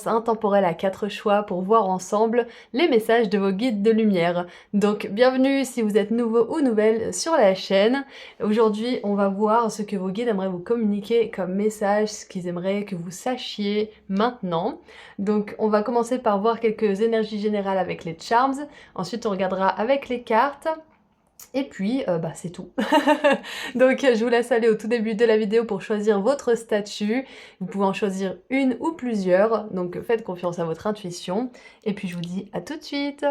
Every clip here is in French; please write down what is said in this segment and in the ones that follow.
intemporelle à 4 choix pour voir ensemble les messages de vos guides de lumière. Donc bienvenue si vous êtes nouveau ou nouvelle sur la chaîne. Aujourd'hui on va voir ce que vos guides aimeraient vous communiquer comme message, ce qu'ils aimeraient que vous sachiez maintenant. Donc on va commencer par voir quelques énergies générales avec les charms, ensuite on regardera avec les cartes. Et puis, c'est tout. Donc je vous laisse aller au tout début de la vidéo pour choisir votre statue. Vous pouvez en choisir une ou plusieurs, donc faites confiance à votre intuition. Et puis je vous dis à tout de suite.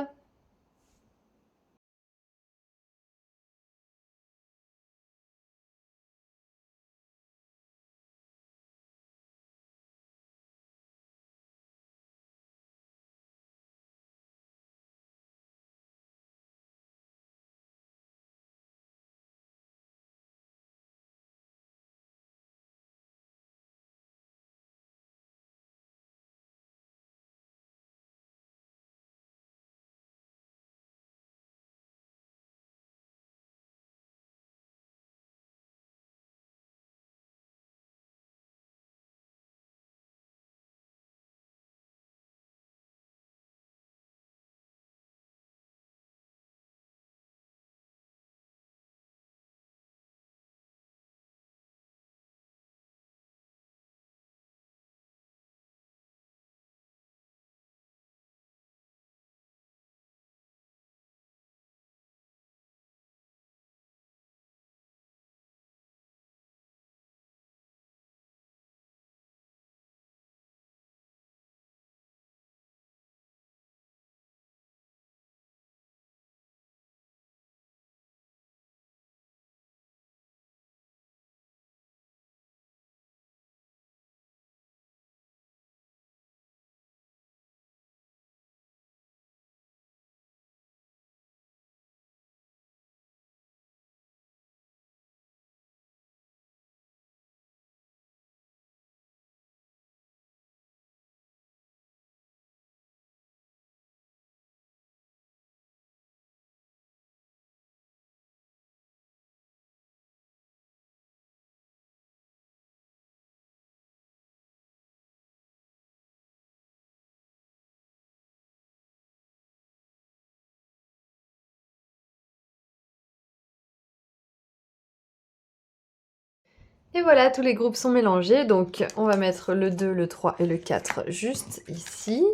Et voilà, tous les groupes sont mélangés, donc on va mettre le 2, le 3 et le 4 juste ici.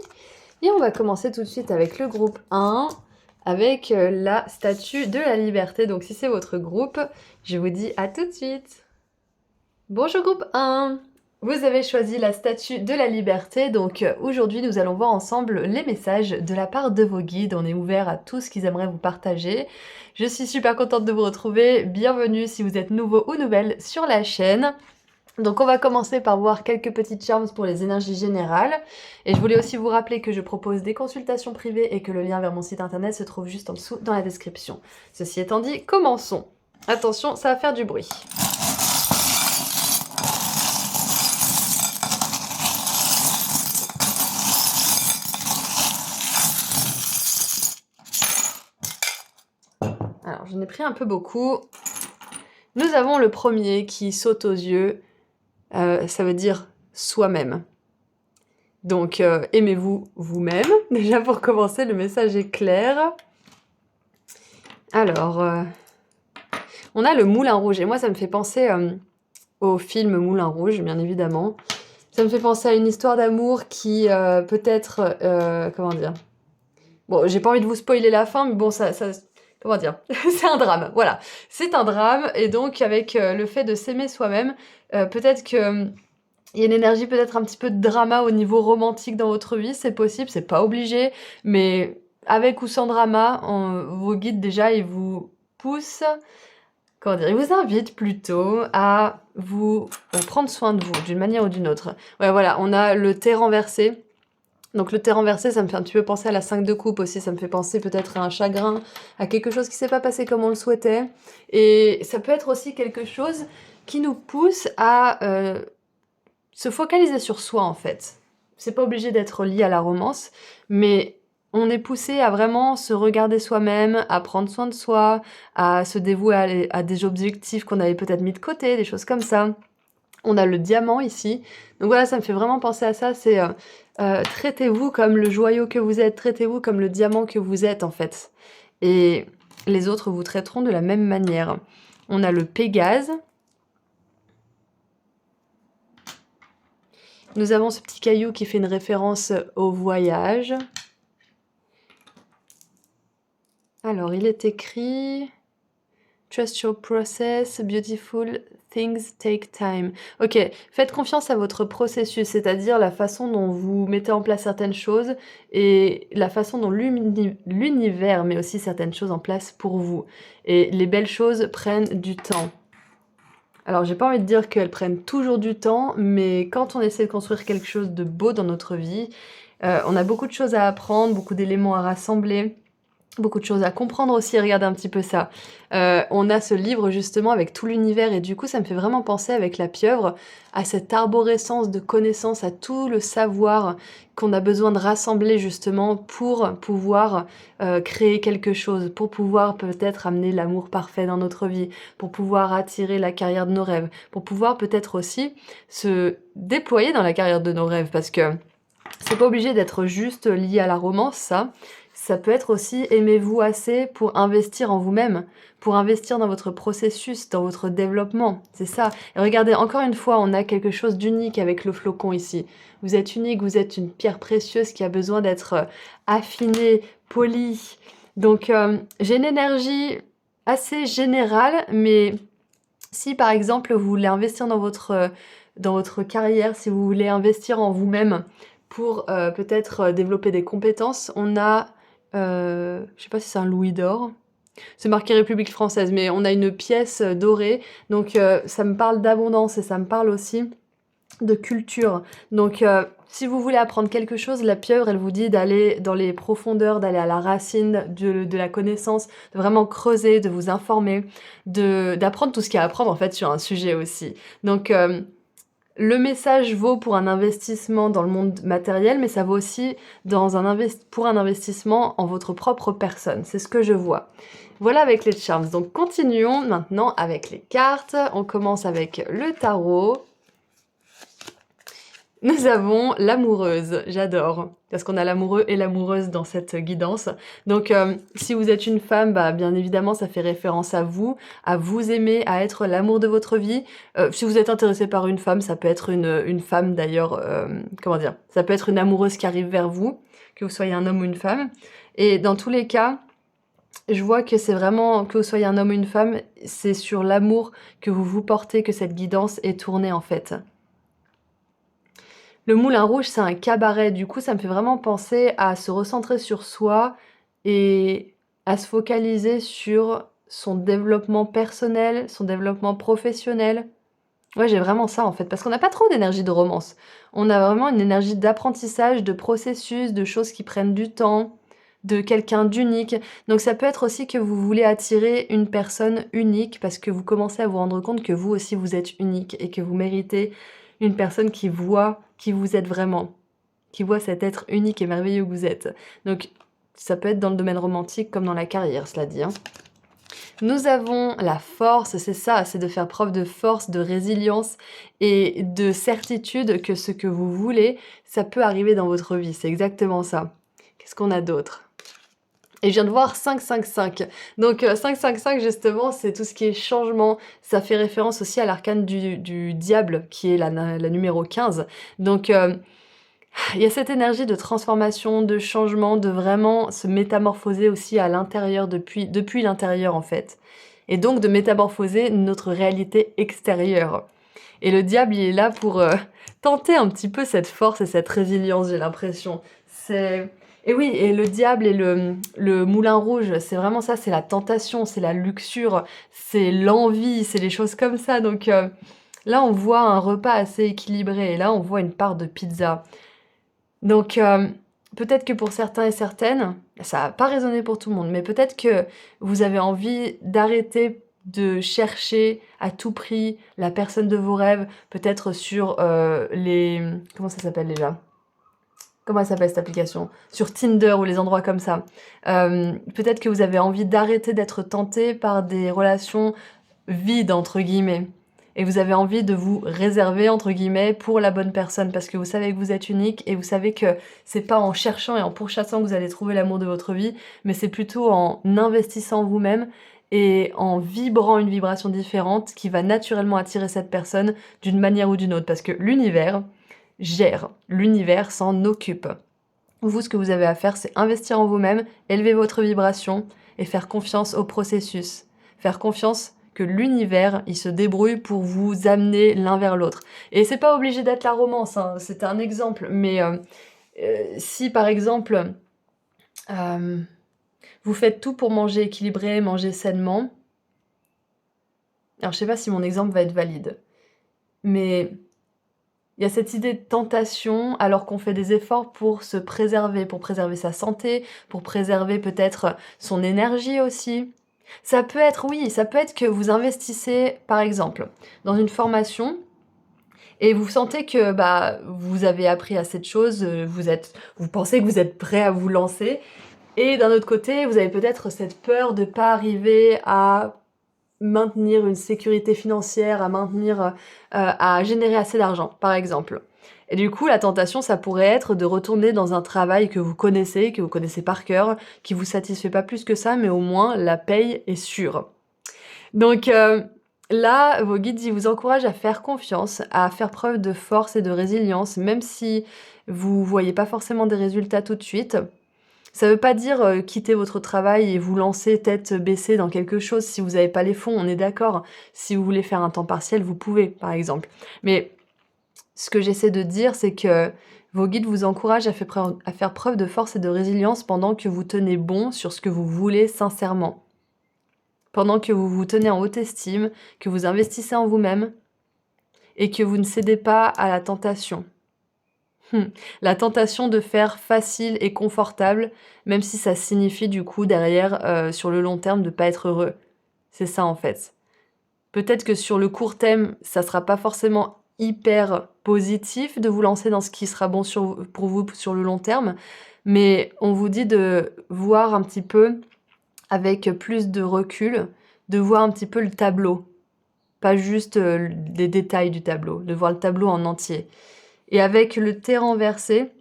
Et on va commencer tout de suite avec le groupe 1, avec la statue de la liberté. Donc si c'est votre groupe, je vous dis à tout de suite. Bonjour groupe 1, vous avez choisi la statue de la liberté, donc aujourd'hui nous allons voir ensemble les messages de la part de vos guides. On est ouvert à tout ce qu'ils aimeraient vous partager. Je suis super contente de vous retrouver, bienvenue si vous êtes nouveau ou nouvelle sur la chaîne. Donc on va commencer par voir quelques petites charms pour les énergies générales. Et je voulais aussi vous rappeler que je propose des consultations privées et que le lien vers mon site internet se trouve juste en dessous dans la description. Ceci étant dit, commençons. Attention, ça va faire du bruit. Alors, j'en ai pris un peu beaucoup. Nous avons le premier qui saute aux yeux. Ça veut dire soi-même. Donc, aimez-vous vous-même. Déjà, pour commencer, le message est clair. Alors, on a le Moulin Rouge. Et moi, ça me fait penser au film Moulin Rouge, bien évidemment. Ça me fait penser à une histoire d'amour qui peut-être... comment dire? Bon, j'ai pas envie de vous spoiler la fin, mais bon, comment dire? C'est un drame, voilà. C'est un drame, et donc avec le fait de s'aimer soi-même, peut-être que il y a une énergie peut-être un petit peu de drama au niveau romantique dans votre vie, c'est possible, c'est pas obligé, mais avec ou sans drama, vos guides déjà, ils vous poussent, comment dire, ils vous invitent plutôt à vous prendre soin de vous, d'une manière ou d'une autre. Ouais, voilà, on a le thé renversé. Donc le thé renversé, ça me fait un petit peu penser à la 5 de coupe aussi, ça me fait penser peut-être à un chagrin, à quelque chose qui s'est pas passé comme on le souhaitait. Et ça peut être aussi quelque chose qui nous pousse à se focaliser sur soi en fait. C'est pas obligé d'être lié à la romance, mais on est poussé à vraiment se regarder soi-même, à prendre soin de soi, à se dévouer à des objectifs qu'on avait peut-être mis de côté, des choses comme ça. On a le diamant ici. Donc voilà, ça me fait vraiment penser à ça, c'est Traitez-vous comme le joyau que vous êtes, traitez-vous comme le diamant que vous êtes, en fait. Et les autres vous traiteront de la même manière. On a le Pégase. Nous avons ce petit caillou qui fait une référence au voyage. Alors, il est écrit... Trust your process, beautiful things take time. Ok, faites confiance à votre processus, c'est-à-dire la façon dont vous mettez en place certaines choses et la façon dont l'univers met aussi certaines choses en place pour vous. Et les belles choses prennent du temps. Alors, j'ai pas envie de dire qu'elles prennent toujours du temps, mais quand on essaie de construire quelque chose de beau dans notre vie, on a beaucoup de choses à apprendre, beaucoup d'éléments à rassembler. Beaucoup de choses à comprendre aussi, regardez un petit peu ça. On a ce livre justement avec tout l'univers et du coup ça me fait vraiment penser avec la pieuvre à cette arborescence de connaissances, à tout le savoir qu'on a besoin de rassembler justement pour pouvoir créer quelque chose, pour pouvoir peut-être amener l'amour parfait dans notre vie, pour pouvoir attirer la carrière de nos rêves, pour pouvoir peut-être aussi se déployer dans la carrière de nos rêves parce que c'est pas obligé d'être juste lié à la romance, ça. Ça peut être aussi aimez-vous assez pour investir en vous-même, pour investir dans votre processus, dans votre développement. C'est ça. Et regardez, encore une fois, on a quelque chose d'unique avec le flocon ici. Vous êtes unique, vous êtes une pierre précieuse qui a besoin d'être affinée, polie. Donc, j'ai une énergie assez générale, mais si par exemple vous voulez investir dans votre carrière, si vous voulez investir en vous-même pour peut-être développer des compétences, on a je sais pas si c'est un louis d'or. C'est marqué République française, mais on a une pièce dorée. Donc ça me parle d'abondance et ça me parle aussi de culture. Donc si vous voulez apprendre quelque chose, la pieuvre, elle vous dit d'aller dans les profondeurs, d'aller à la racine de la connaissance, de vraiment creuser, de vous informer, d'apprendre tout ce qu'il y a à apprendre en fait sur un sujet aussi. Donc le message vaut pour un investissement dans le monde matériel, mais ça vaut aussi pour un investissement en votre propre personne. C'est ce que je vois. Voilà avec les charms. Donc continuons maintenant avec les cartes. On commence avec le tarot. Nous avons l'amoureuse, j'adore, parce qu'on a l'amoureux et l'amoureuse dans cette guidance. Donc si vous êtes une femme, bah, bien évidemment ça fait référence à vous aimer, à être l'amour de votre vie. Si vous êtes intéressé par une femme, ça peut être une femme d'ailleurs, comment dire, ça peut être une amoureuse qui arrive vers vous, que vous soyez un homme ou une femme. Et dans tous les cas, je vois que c'est vraiment, que vous soyez un homme ou une femme, c'est sur l'amour que vous vous portez que cette guidance est tournée en fait. Le Moulin Rouge, c'est un cabaret, du coup, ça me fait vraiment penser à se recentrer sur soi et à se focaliser sur son développement personnel, son développement professionnel. Ouais, j'ai vraiment ça en fait, parce qu'on n'a pas trop d'énergie de romance. On a vraiment une énergie d'apprentissage, de processus, de choses qui prennent du temps, de quelqu'un d'unique. Donc ça peut être aussi que vous voulez attirer une personne unique parce que vous commencez à vous rendre compte que vous aussi vous êtes unique et que vous méritez une personne qui voit qui vous êtes vraiment, qui voit cet être unique et merveilleux que vous êtes. Donc ça peut être dans le domaine romantique comme dans la carrière, cela dit, hein. Nous avons la force, c'est ça, c'est de faire preuve de force, de résilience et de certitude que ce que vous voulez, ça peut arriver dans votre vie, c'est exactement ça. Qu'est-ce qu'on a d'autre ? Et je viens de voir 555. Donc 555 justement, c'est tout ce qui est changement. Ça fait référence aussi à l'arcane du diable, qui est la numéro 15. Donc il y a cette énergie de transformation, de changement, de vraiment se métamorphoser aussi à l'intérieur, depuis l'intérieur en fait. Et donc de métamorphoser notre réalité extérieure. Et le diable, il est là pour tenter un petit peu cette force et cette résilience, j'ai l'impression. Et oui, et le diable et le moulin rouge, c'est vraiment ça, c'est la tentation, c'est la luxure, c'est l'envie, c'est les choses comme ça. Donc là, on voit un repas assez équilibré et là, on voit une part de pizza. Donc peut-être que pour certains et certaines, ça va pas résonner pour tout le monde, mais peut-être que vous avez envie d'arrêter de chercher à tout prix la personne de vos rêves, peut-être sur comment ça s'appelle déjà ? Comment elle s'appelle cette application ? Sur Tinder ou les endroits comme ça. Peut-être que vous avez envie d'arrêter d'être tenté par des relations vides, entre guillemets. et vous avez envie de vous réserver entre guillemets pour la bonne personne parce que vous savez que vous êtes unique et vous savez que c'est pas en cherchant et en pourchassant que vous allez trouver l'amour de votre vie, mais c'est plutôt en investissant en vous-même et en vibrant une vibration différente qui va naturellement attirer cette personne d'une manière ou d'une autre parce que l'univers gère, l'univers s'en occupe. Vous, ce que vous avez à faire, c'est investir en vous-même, élever votre vibration et faire confiance au processus. Faire confiance que l'univers, il se débrouille pour vous amener l'un vers l'autre. Et c'est pas obligé d'être la romance, hein, c'est un exemple. Mais si par exemple, vous faites tout pour manger équilibré, manger sainement, alors je sais pas si mon exemple va être valide, mais il y a cette idée de tentation alors qu'on fait des efforts pour se préserver, pour préserver sa santé, pour préserver peut-être son énergie aussi. Ça peut être, oui, ça peut être que vous investissez, par exemple, dans une formation et vous sentez que vous avez appris assez de choses, vous pensez que vous êtes prêt à vous lancer, et d'un autre côté, vous avez peut-être cette peur de pas arriver à maintenir une sécurité financière, à générer assez d'argent, par exemple. Et du coup, la tentation, ça pourrait être de retourner dans un travail que vous connaissez par cœur, qui vous satisfait pas plus que ça, mais au moins la paye est sûre. Donc là, vos guides, ils vous encouragent à faire confiance, à faire preuve de force et de résilience, même si vous voyez pas forcément des résultats tout de suite. Ça veut pas dire quitter votre travail et vous lancer tête baissée dans quelque chose si vous n'avez pas les fonds, on est d'accord. Si vous voulez faire un temps partiel, vous pouvez, par exemple. Mais ce que j'essaie de dire, c'est que vos guides vous encouragent à faire preuve de force et de résilience pendant que vous tenez bon sur ce que vous voulez sincèrement. Pendant que vous vous tenez en haute estime, que vous investissez en vous-même et que vous ne cédez pas à la tentation. La tentation de faire facile et confortable, même si ça signifie du coup derrière, sur le long terme, de pas être heureux. C'est ça en fait. Peut-être que sur le court terme, ça sera pas forcément hyper positif de vous lancer dans ce qui sera bon pour vous sur le long terme, mais on vous dit de voir un petit peu avec plus de recul, de voir un petit peu le tableau, pas juste des détails du tableau, de voir le tableau en entier. Et avec le thé renversé,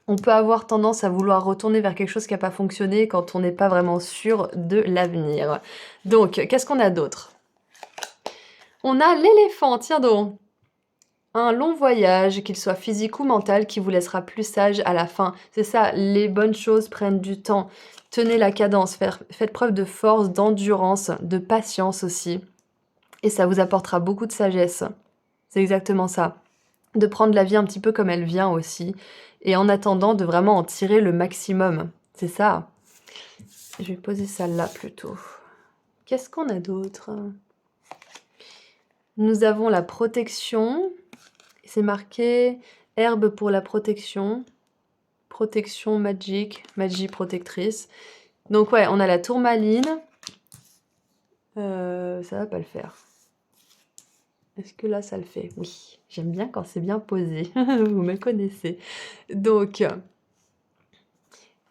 on peut avoir tendance à vouloir retourner vers quelque chose qui n'a pas fonctionné quand on n'est pas vraiment sûr de l'avenir. Donc, qu'est-ce qu'on a d'autre? On a l'éléphant, tiens donc. Un long voyage, qu'il soit physique ou mental, qui vous laissera plus sage à la fin. C'est ça, les bonnes choses prennent du temps. Tenez la cadence, faites preuve de force, d'endurance, de patience aussi. Et ça vous apportera beaucoup de sagesse. C'est exactement ça. De prendre la vie un petit peu comme elle vient aussi, et en attendant de vraiment en tirer le maximum. C'est ça. Je vais poser ça là plutôt. Qu'est-ce qu'on a d'autre? Nous avons la protection. C'est marqué herbe pour la protection. Protection magique, magie protectrice. Donc ouais, on a la tourmaline. Ça va pas le faire. Est-ce que là, ça le fait? Oui, j'aime bien quand c'est bien posé. Vous me connaissez. Donc,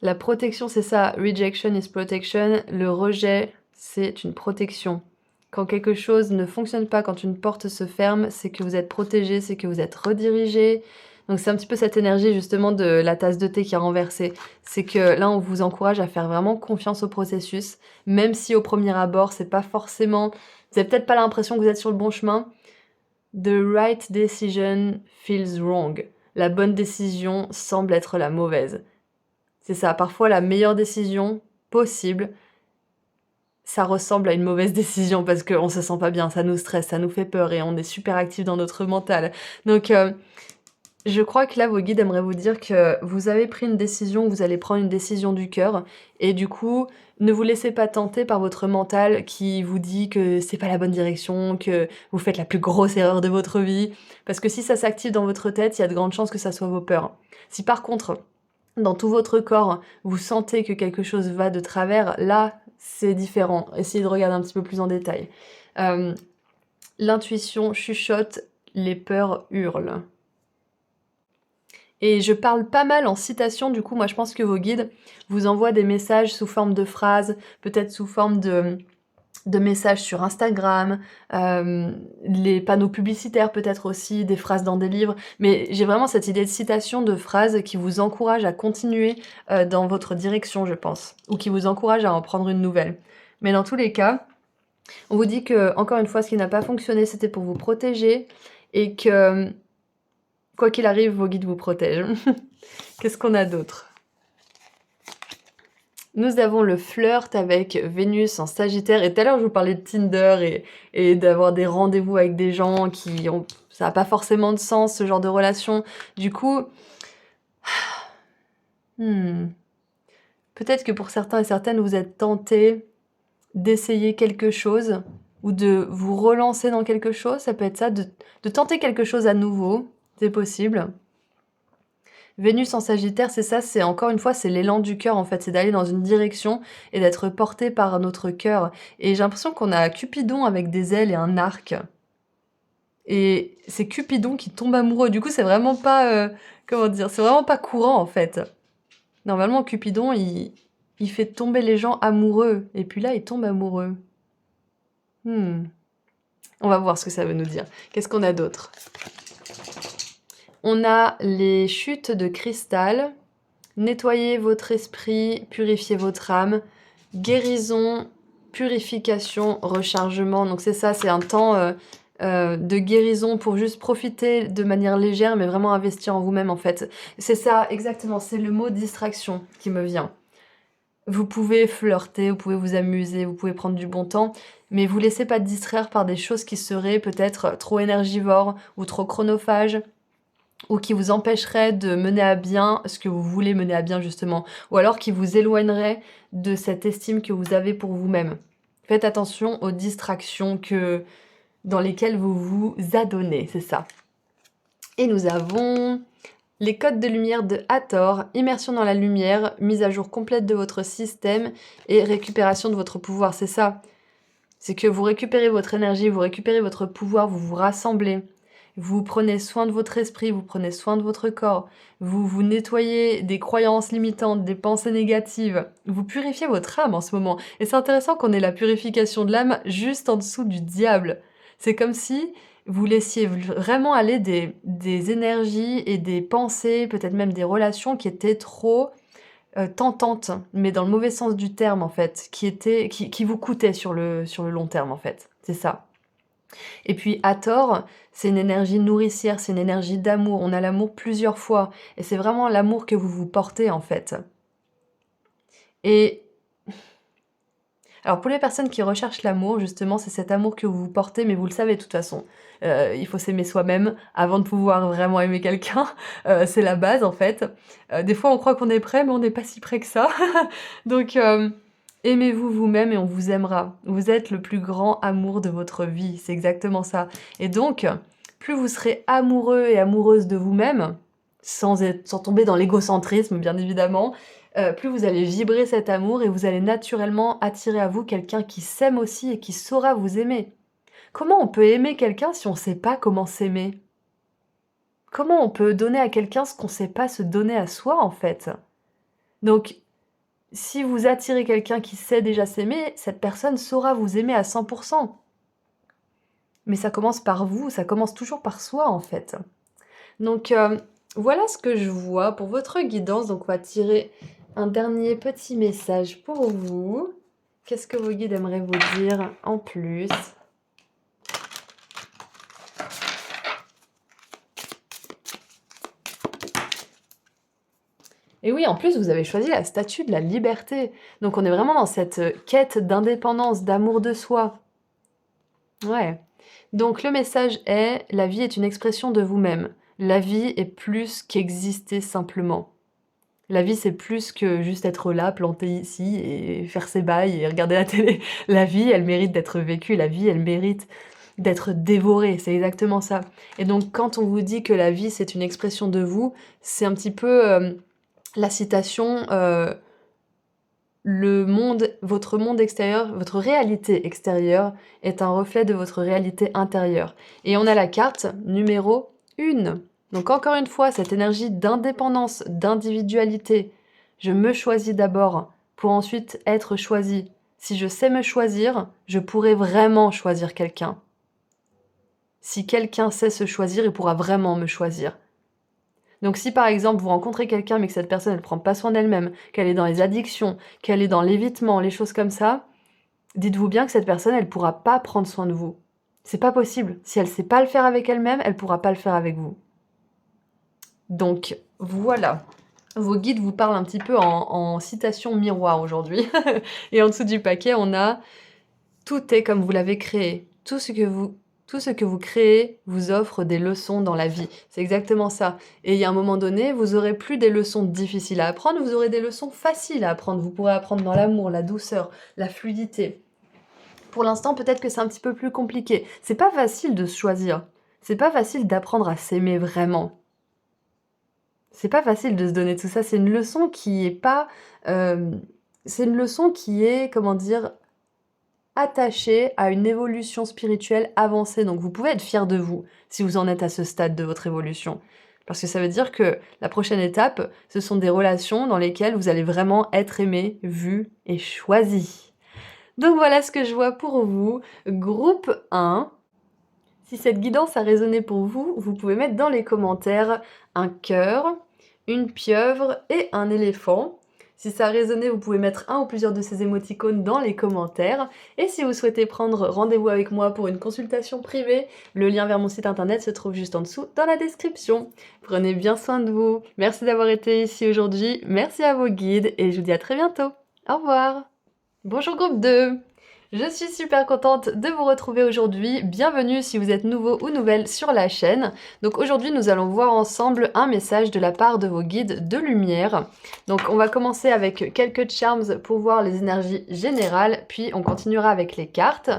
la protection, c'est ça. Rejection is protection. Le rejet, c'est une protection. Quand quelque chose ne fonctionne pas, quand une porte se ferme, c'est que vous êtes protégé, c'est que vous êtes redirigé. Donc, c'est un petit peu cette énergie, justement, de la tasse de thé qui est renversée. C'est que là, on vous encourage à faire vraiment confiance au processus, même si au premier abord, c'est pas forcément... Vous avez peut-être pas l'impression que vous êtes sur le bon chemin. The right decision feels wrong. La bonne décision semble être la mauvaise. C'est ça, parfois la meilleure décision possible, ça ressemble à une mauvaise décision parce qu'on se sent pas bien, ça nous stresse, ça nous fait peur et on est super actif dans notre mental. Donc je crois que là, vos guides aimeraient vous dire que vous avez pris une décision, vous allez prendre une décision du cœur et du coup, ne vous laissez pas tenter par votre mental qui vous dit que c'est pas la bonne direction, que vous faites la plus grosse erreur de votre vie. Parce que si ça s'active dans votre tête, il y a de grandes chances que ça soit vos peurs. Si par contre, dans tout votre corps, vous sentez que quelque chose va de travers, là, c'est différent. Essayez de regarder un petit peu plus en détail. L'intuition chuchote, les peurs hurlent. Et je parle pas mal en citation, du coup, moi je pense que vos guides vous envoient des messages sous forme de phrases, peut-être sous forme de messages sur Instagram, les panneaux publicitaires peut-être aussi, des phrases dans des livres. Mais j'ai vraiment cette idée de citation, de phrases qui vous encouragent à continuer dans votre direction, je pense, ou qui vous encouragent à en prendre une nouvelle. Mais dans tous les cas, on vous dit que, encore une fois, ce qui n'a pas fonctionné, c'était pour vous protéger et que, quoi qu'il arrive, vos guides vous protègent. Qu'est-ce qu'on a d'autre? Nous avons le flirt avec Vénus en Sagittaire. Et tout à l'heure, je vous parlais de Tinder et d'avoir des rendez-vous avec des gens qui ont... Ça n'a pas forcément de sens, ce genre de relation. Du coup... peut-être que pour certains et certaines, vous êtes tentés d'essayer quelque chose ou de vous relancer dans quelque chose. Ça peut être ça, de tenter quelque chose à nouveau. C'est possible. Vénus en Sagittaire, c'est ça, c'est encore une fois, c'est l'élan du cœur en fait, c'est d'aller dans une direction et d'être porté par notre cœur. Et j'ai l'impression qu'on a Cupidon avec des ailes et un arc. Et c'est Cupidon qui tombe amoureux. Du coup, c'est vraiment pas, comment dire, c'est vraiment pas courant en fait. Normalement, Cupidon, il fait tomber les gens amoureux. Et puis là, il tombe amoureux. On va voir ce que ça veut nous dire. Qu'est-ce qu'on a d'autre? On a les chutes de cristal. Nettoyez votre esprit, purifiez votre âme. Guérison, purification, rechargement. Donc c'est ça, c'est un temps de guérison pour juste profiter de manière légère, mais vraiment investir en vous-même en fait. C'est ça, exactement, c'est le mot distraction qui me vient. Vous pouvez flirter, vous pouvez vous amuser, vous pouvez prendre du bon temps, mais vous laissez pas distraire par des choses qui seraient peut-être trop énergivores ou trop chronophages, ou qui vous empêcherait de mener à bien ce que vous voulez mener à bien justement, ou alors qui vous éloignerait de cette estime que vous avez pour vous-même. Faites attention aux distractions dans lesquelles vous vous adonnez, c'est ça. Et nous avons les codes de lumière de Hathor, immersion dans la lumière, mise à jour complète de votre système et récupération de votre pouvoir, c'est ça. C'est que vous récupérez votre énergie, vous récupérez votre pouvoir, vous vous rassemblez. Vous prenez soin de votre esprit, vous prenez soin de votre corps, vous vous nettoyez des croyances limitantes, des pensées négatives, vous purifiez votre âme en ce moment. Et c'est intéressant qu'on ait la purification de l'âme juste en dessous du diable. C'est comme si vous laissiez vraiment aller des énergies et des pensées, peut-être même des relations qui étaient trop tentantes, mais dans le mauvais sens du terme en fait, qui vous coûtaient sur le long terme en fait. C'est ça. Et puis Hathor, c'est une énergie nourricière, c'est une énergie d'amour. On a l'amour plusieurs fois. Et c'est vraiment l'amour que vous vous portez en fait. Et alors pour les personnes qui recherchent l'amour, justement, c'est cet amour que vous vous portez, mais vous le savez de toute façon. Il faut s'aimer soi-même avant de pouvoir vraiment aimer quelqu'un. C'est la base en fait. Des fois on croit qu'on est prêt, mais on n'est pas si prêt que ça. Donc... aimez-vous vous-même et on vous aimera. Vous êtes le plus grand amour de votre vie, c'est exactement ça. Et donc, plus vous serez amoureux et amoureuse de vous-même, sans tomber dans l'égocentrisme bien évidemment, plus vous allez vibrer cet amour et vous allez naturellement attirer à vous quelqu'un qui s'aime aussi et qui saura vous aimer. Comment on peut aimer quelqu'un si on ne sait pas comment s'aimer? Comment on peut donner à quelqu'un ce qu'on ne sait pas se donner à soi en fait? Donc, si vous attirez quelqu'un qui sait déjà s'aimer, cette personne saura vous aimer à 100%. Mais ça commence par vous, ça commence toujours par soi en fait. Donc voilà ce que je vois pour votre guidance. Donc on va tirer un dernier petit message pour vous. Qu'est-ce que vos guides aimeraient vous dire en plus ? Et oui, en plus, vous avez choisi la statue de la liberté. Donc on est vraiment dans cette quête d'indépendance, d'amour de soi. Ouais. Donc le message est, la vie est une expression de vous-même. La vie est plus qu'exister simplement. La vie, c'est plus que juste être là, planté ici, et faire ses bails et regarder la télé. La vie, elle mérite d'être vécue. La vie, elle mérite d'être dévorée. C'est exactement ça. Et donc, quand on vous dit que la vie, c'est une expression de vous, c'est un petit peu la citation le monde, votre monde extérieur, votre réalité extérieure est un reflet de votre réalité intérieure. Et on a la carte numéro 1. Donc encore une fois, cette énergie d'indépendance, d'individualité. Je me choisis d'abord pour ensuite être choisi. si je sais me choisir, je pourrai vraiment choisir quelqu'un. Si quelqu'un sait se choisir, il pourra vraiment me choisir. Donc si par exemple vous rencontrez quelqu'un mais que cette personne elle prend pas soin d'elle-même, qu'elle est dans les addictions, qu'elle est dans l'évitement, les choses comme ça, dites-vous bien que cette personne elle pourra pas prendre soin de vous. C'est pas possible. Si elle sait pas le faire avec elle-même, elle pourra pas le faire avec vous. Donc voilà. Vos guides vous parlent un petit peu en citation miroir aujourd'hui. Et en dessous du paquet, on a « Tout est comme vous l'avez créé. Tout ce que vous créez vous offre des leçons dans la vie. » C'est exactement ça. Et il y a un moment donné, vous aurez plus des leçons difficiles à apprendre, vous aurez des leçons faciles à apprendre. Vous pourrez apprendre dans l'amour, la douceur, la fluidité. Pour l'instant, peut-être que c'est un petit peu plus compliqué. C'est pas facile de se choisir. C'est pas facile d'apprendre à s'aimer vraiment. C'est pas facile de se donner tout ça. C'est une leçon qui est pas... c'est une leçon qui est, comment dire, attachée à une évolution spirituelle avancée. Donc vous pouvez être fier de vous si vous en êtes à ce stade de votre évolution. Parce que ça veut dire que la prochaine étape, ce sont des relations dans lesquelles vous allez vraiment être aimé, vu et choisi. Donc voilà ce que je vois pour vous. Groupe 1. Si cette guidance a résonné pour vous, vous pouvez mettre dans les commentaires un cœur, une pieuvre et un éléphant. Si ça a résonné, vous pouvez mettre un ou plusieurs de ces émoticônes dans les commentaires. Et si vous souhaitez prendre rendez-vous avec moi pour une consultation privée, le lien vers mon site internet se trouve juste en dessous dans la description. Prenez bien soin de vous. Merci d'avoir été ici aujourd'hui. Merci à vos guides et je vous dis à très bientôt. Au revoir. Bonjour groupe 2. Je suis super contente de vous retrouver aujourd'hui. Bienvenue si vous êtes nouveau ou nouvelle sur la chaîne. Donc aujourd'hui, nous allons voir ensemble un message de la part de vos guides de lumière. Donc on va commencer avec quelques charms pour voir les énergies générales, puis on continuera avec les cartes.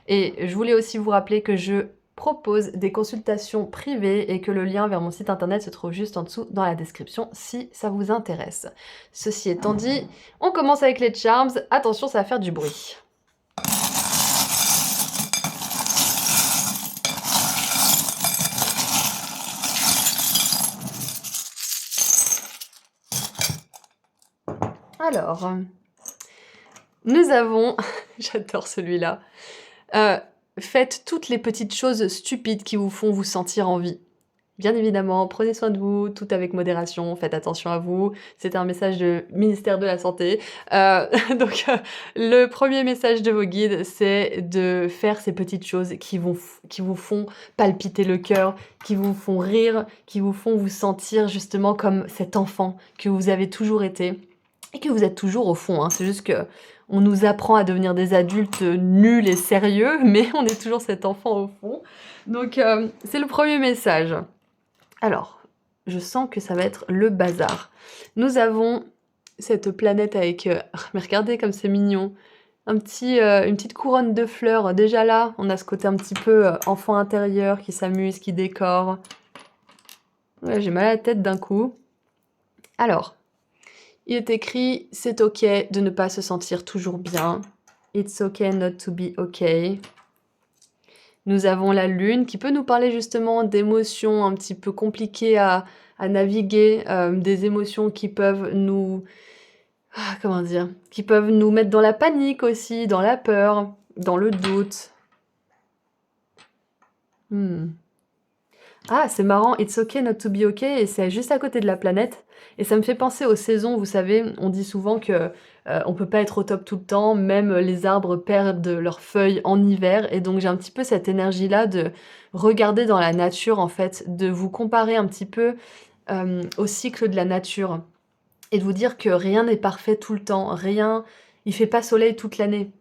Et je voulais aussi vous rappeler que je propose des consultations privées et que le lien vers mon site internet se trouve juste en dessous dans la description si ça vous intéresse. Ceci étant dit, on commence avec les charms. Attention, ça va faire du bruit. Alors, nous avons, j'adore celui-là, faites toutes les petites choses stupides qui vous font vous sentir en vie. Bien évidemment, prenez soin de vous, tout avec modération, faites attention à vous. C'est un message du ministère de la Santé. Le premier message de vos guides, c'est de faire ces petites choses qui vous font palpiter le cœur, qui vous font rire, qui vous font vous sentir justement comme cet enfant que vous avez toujours été. Et que vous êtes toujours au fond, hein. C'est juste que on nous apprend à devenir des adultes nuls et sérieux, mais on est toujours cet enfant au fond. Donc c'est le premier message. Alors, je sens que ça va être le bazar. Nous avons cette planète avec... mais regardez comme c'est mignon. Une petite couronne de fleurs. Déjà là, on a ce côté un petit peu enfant intérieur qui s'amuse, qui décore. Ouais, j'ai mal à la tête d'un coup. Alors... il est écrit « C'est ok de ne pas se sentir toujours bien. It's okay not to be okay. » Nous avons la lune qui peut nous parler justement d'émotions un petit peu compliquées à naviguer, des émotions qui peuvent nous... comment dire? Qui peuvent nous mettre dans la panique aussi, dans la peur, dans le doute. Ah, c'est marrant, it's okay not to be okay, et c'est juste à côté de la planète. Et ça me fait penser aux saisons, vous savez, on dit souvent que on peut pas être au top tout le temps, même les arbres perdent leurs feuilles en hiver, et donc j'ai un petit peu cette énergie-là de regarder dans la nature, en fait, de vous comparer un petit peu au cycle de la nature, et de vous dire que rien n'est parfait tout le temps, rien, il fait pas soleil toute l'année.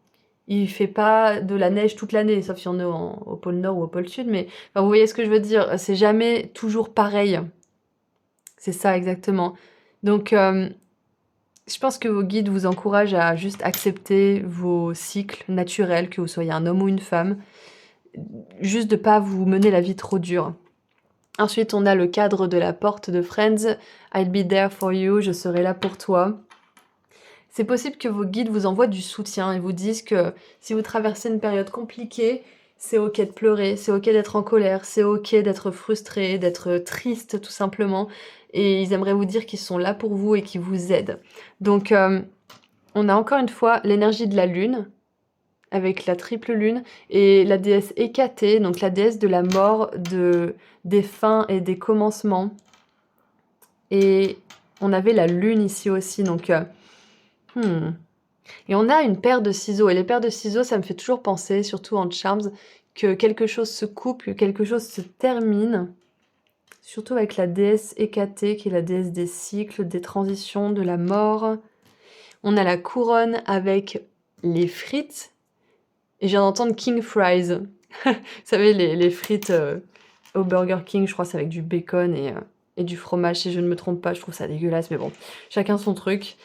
Il fait pas de la neige toute l'année, sauf si on est au pôle Nord ou au pôle Sud, mais enfin, vous voyez ce que je veux dire, c'est jamais toujours pareil. C'est ça exactement. Donc je pense que vos guides vous encouragent à juste accepter vos cycles naturels, que vous soyez un homme ou une femme, juste de pas vous mener la vie trop dure. Ensuite, on a le cadre de la porte de Friends, I'll be there for you, je serai là pour toi. C'est possible que vos guides vous envoient du soutien et vous disent que si vous traversez une période compliquée, c'est ok de pleurer, c'est ok d'être en colère, c'est ok d'être frustré, d'être triste tout simplement. Et ils aimeraient vous dire qu'ils sont là pour vous et qu'ils vous aident. Donc On a encore une fois l'énergie de la lune, avec la triple lune, et la déesse Hécatée, donc la déesse de la mort, des fins et des commencements. Et on avait la lune ici aussi, donc... Et on a une paire de ciseaux, et les paires de ciseaux, ça me fait toujours penser, surtout en charms, que quelque chose se coupe, que quelque chose se termine, surtout avec la déesse Hécatée, qui est la déesse des cycles, des transitions, de la mort. On a la couronne avec les frites, et je viens d'entendre King Fries. Vous savez, les frites au Burger King, je crois c'est avec du bacon et du fromage, si je ne me trompe pas, je trouve ça dégueulasse, mais bon, chacun son truc.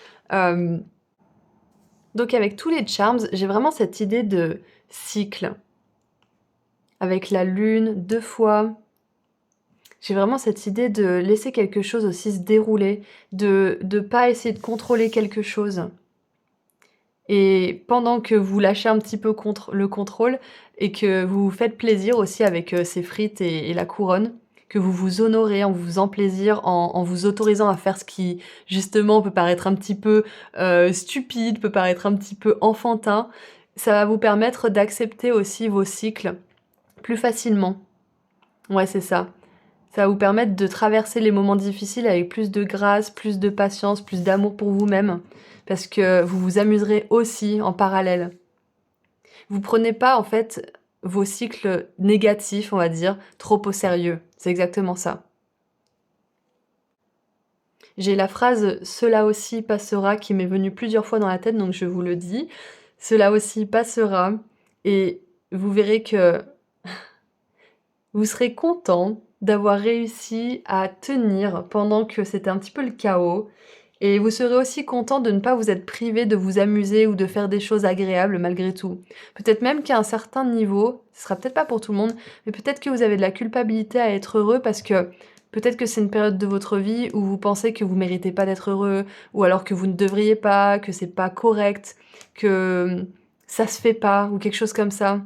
Donc avec tous les charms, j'ai vraiment cette idée de cycle. Avec la lune, 2 fois. J'ai vraiment cette idée de laisser quelque chose aussi se dérouler, de pas essayer de contrôler quelque chose. Et pendant que vous lâchez un petit peu le contrôle et que vous vous faites plaisir aussi avec ces frites et la couronne, que vous vous honorez en vous faisant plaisir, en vous autorisant à faire ce qui, justement, peut paraître un petit peu stupide, peut paraître un petit peu enfantin, ça va vous permettre d'accepter aussi vos cycles plus facilement. Ouais, c'est ça. Ça va vous permettre de traverser les moments difficiles avec plus de grâce, plus de patience, plus d'amour pour vous-même, parce que vous vous amuserez aussi en parallèle. Vous prenez pas, en fait, vos cycles négatifs, on va dire, trop au sérieux. C'est exactement ça. J'ai la phrase « cela aussi passera » qui m'est venue plusieurs fois dans la tête, donc je vous le dis. Cela aussi passera, et vous verrez que vous serez content d'avoir réussi à tenir pendant que c'était un petit peu le chaos, et vous serez aussi content de ne pas vous être privé de vous amuser ou de faire des choses agréables malgré tout. Peut-être même qu'à un certain niveau, ce sera peut-être pas pour tout le monde, mais peut-être que vous avez de la culpabilité à être heureux parce que peut-être que c'est une période de votre vie où vous pensez que vous méritez pas d'être heureux, ou alors que vous ne devriez pas, que c'est pas correct, que ça se fait pas, ou quelque chose comme ça.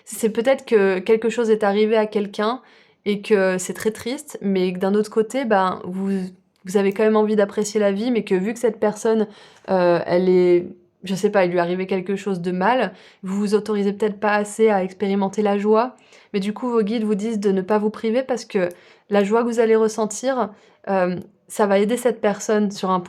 C'est peut-être que quelque chose est arrivé à quelqu'un et que c'est très triste, mais que d'un autre côté, ben, vous avez quand même envie d'apprécier la vie, mais que vu que cette personne, elle est, je sais pas, il lui est arrivé quelque chose de mal, vous vous autorisez peut-être pas assez à expérimenter la joie, mais du coup, vos guides vous disent de ne pas vous priver parce que la joie que vous allez ressentir, ça va aider cette personne sur à